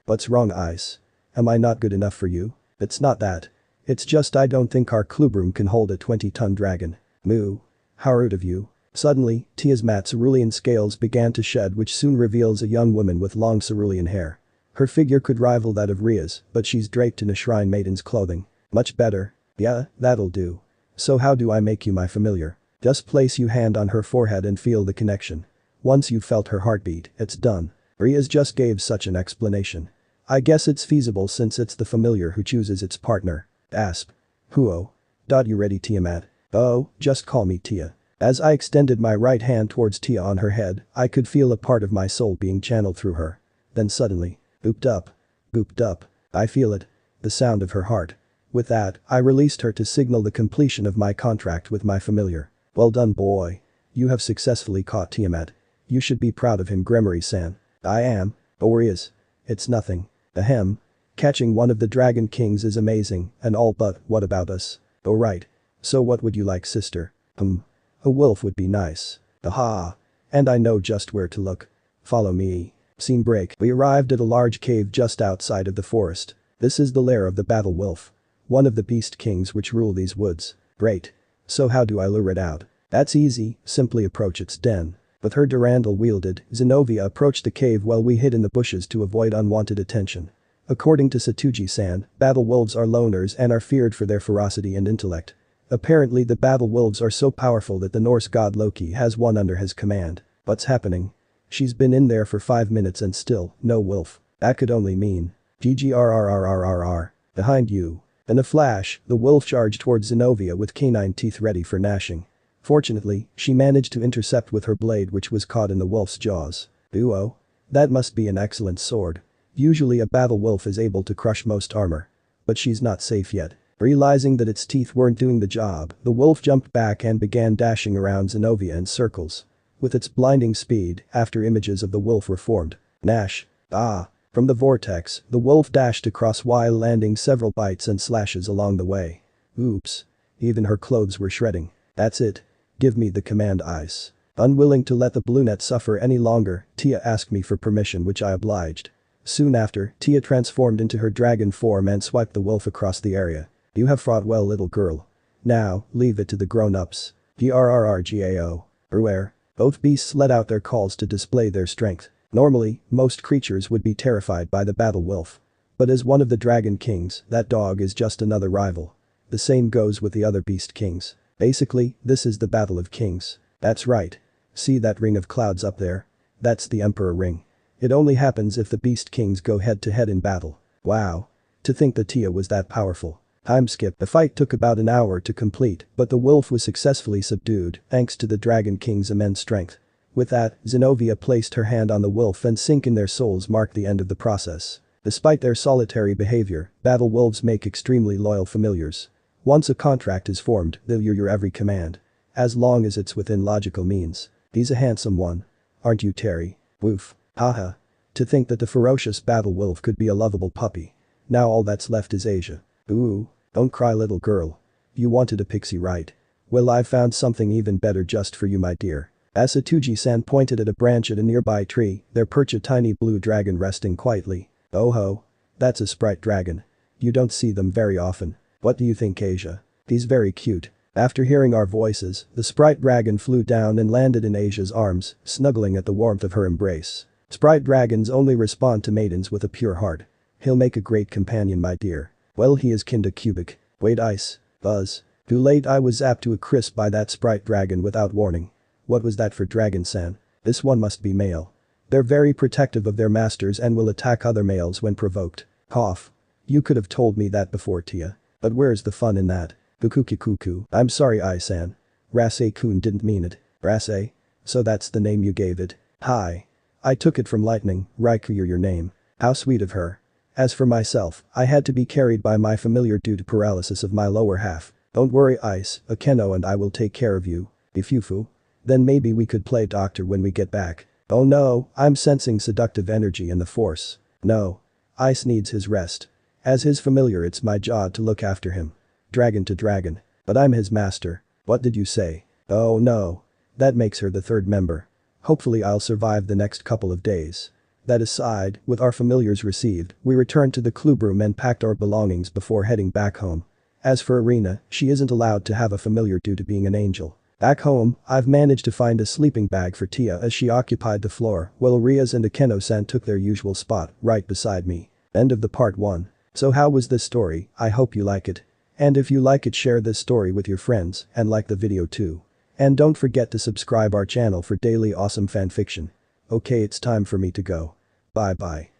What's wrong, Ice? Am I not good enough for you? It's not that. It's just I don't think our clubroom can hold a 20-ton dragon. Moo. How rude of you. Suddenly, Tia's matte cerulean scales began to shed, which soon reveals a young woman with long cerulean hair. Her figure could rival that of Rias, but she's draped in a shrine maiden's clothing. Much better. Yeah, that'll do. So how do I make you my familiar? Just place your hand on her forehead and feel the connection. Once you've felt her heartbeat, it's done. Rias just gave such an explanation. I guess it's feasible since it's the familiar who chooses its partner. Asp. Huo. You ready, Tiamat? Oh, just call me Tia. As I extended my right hand towards Tia on her head, I could feel a part of my soul being channeled through her. Then suddenly, booped up. Booped up. I feel it. The sound of her heart. With that, I released her to signal the completion of my contract with my familiar. Well done, boy. You have successfully caught Tiamat. You should be proud of him, Gremory-san. I am. Or is. It's nothing. Ahem. Catching one of the Dragon Kings is amazing, and all but, what about us? Oh right. So what would you like, sister? A wolf would be nice. Aha. And I know just where to look. Follow me. Scene break. We arrived at a large cave just outside of the forest. This is the lair of the battle wolf. One of the beast kings which rule these woods. Great. So how do I lure it out? That's easy, simply approach its den. With her Durandal wielded, Zenobia approached the cave while we hid in the bushes to avoid unwanted attention. According to Satuji-san, battle wolves are loners and are feared for their ferocity and intellect. Apparently the battle wolves are so powerful that the Norse god Loki has one under his command. What's happening? She's been in there for 5 minutes and still, no wolf. That could only mean. GGRRRRRR. Behind you. In a flash, the wolf charged towards Zenobia with canine teeth ready for gnashing. Fortunately, she managed to intercept with her blade, which was caught in the wolf's jaws. Ooh. That must be an excellent sword. Usually a battle wolf is able to crush most armor. But she's not safe yet. Realizing that its teeth weren't doing the job, the wolf jumped back and began dashing around Zenobia in circles. With its blinding speed, after images of the wolf were formed. Gnash. Ah. From the vortex, the wolf dashed across while landing several bites and slashes along the way. Oops. Even her clothes were shredding. That's it. Give me the command, Ice. Unwilling to let the brunette suffer any longer, Tia asked me for permission, which I obliged. Soon after, Tia transformed into her dragon form and swiped the wolf across the area. You have fought well, little girl. Now, leave it to the grown-ups. GRRRGAO. Beware. Both beasts let out their calls to display their strength. Normally, most creatures would be terrified by the battle wolf. But as one of the Dragon Kings, that dog is just another rival. The same goes with the other beast kings. Basically, this is the battle of kings. That's right. See that ring of clouds up there? That's the Emperor ring. It only happens if the beast kings go head to head in battle. Wow. To think that Tia was that powerful. Time skip. The fight took about an hour to complete, but the wolf was successfully subdued thanks to the Dragon King's immense strength. With that, Zenobia placed her hand on the wolf and sink in their souls marked the end of the process. Despite their solitary behavior, battle wolves make extremely loyal familiars. Once a contract is formed, they'll hear your every command. As long as it's within logical means. He's a handsome one. Aren't you, Terry? Woof. Haha. To think that the ferocious battle wolf could be a lovable puppy. Now all that's left is Asia. Ooh. Don't cry, little girl. You wanted a pixie, right? Well, I've found something even better just for you, my dear. As Satuji-san pointed at a branch at a nearby tree, there perched a tiny blue dragon resting quietly. Oh ho. That's a sprite dragon. You don't see them very often. What do you think, Asia? He's very cute. After hearing our voices, the sprite dragon flew down and landed in Asia's arms, snuggling at the warmth of her embrace. Sprite dragons only respond to maidens with a pure heart. He'll make a great companion, my dear. Well, he is kinda cubic. Wait, Ice. Buzz. Too late, I was zapped to a crisp by that sprite dragon without warning. What was that for, Dragon-san? This one must be male. They're very protective of their masters and will attack other males when provoked. Cough. You could have told me that before, Tia. But where's the fun in that? Kukuki-kuku. I'm sorry, Ai-san. Rasei-kun didn't mean it. Rasei? So that's the name you gave it. Hi. I took it from Lightning. Raiku, you're your name. How sweet of her. As for myself, I had to be carried by my familiar due to paralysis of my lower half. Don't worry Ice, Akeno and I will take care of you. Ifufu. Then maybe we could play doctor when we get back. Oh no, I'm sensing seductive energy in the force. No. Ice needs his rest. As his familiar it's my job to look after him. Dragon to dragon. But I'm his master. What did you say? Oh no. That makes her the third member. Hopefully I'll survive the next couple of days. That aside, with our familiars received, we returned to the clubroom and packed our belongings before heading back home. As for Irina, she isn't allowed to have a familiar due to being an angel. Back home, I've managed to find a sleeping bag for Tia as she occupied the floor, while Rias and Akeno-san took their usual spot, right beside me. End of the part 1. So how was this story? I hope you like it. And if you like it, share this story with your friends and like the video too. And don't forget to subscribe our channel for daily awesome fanfiction. Okay, it's time for me to go. Bye bye.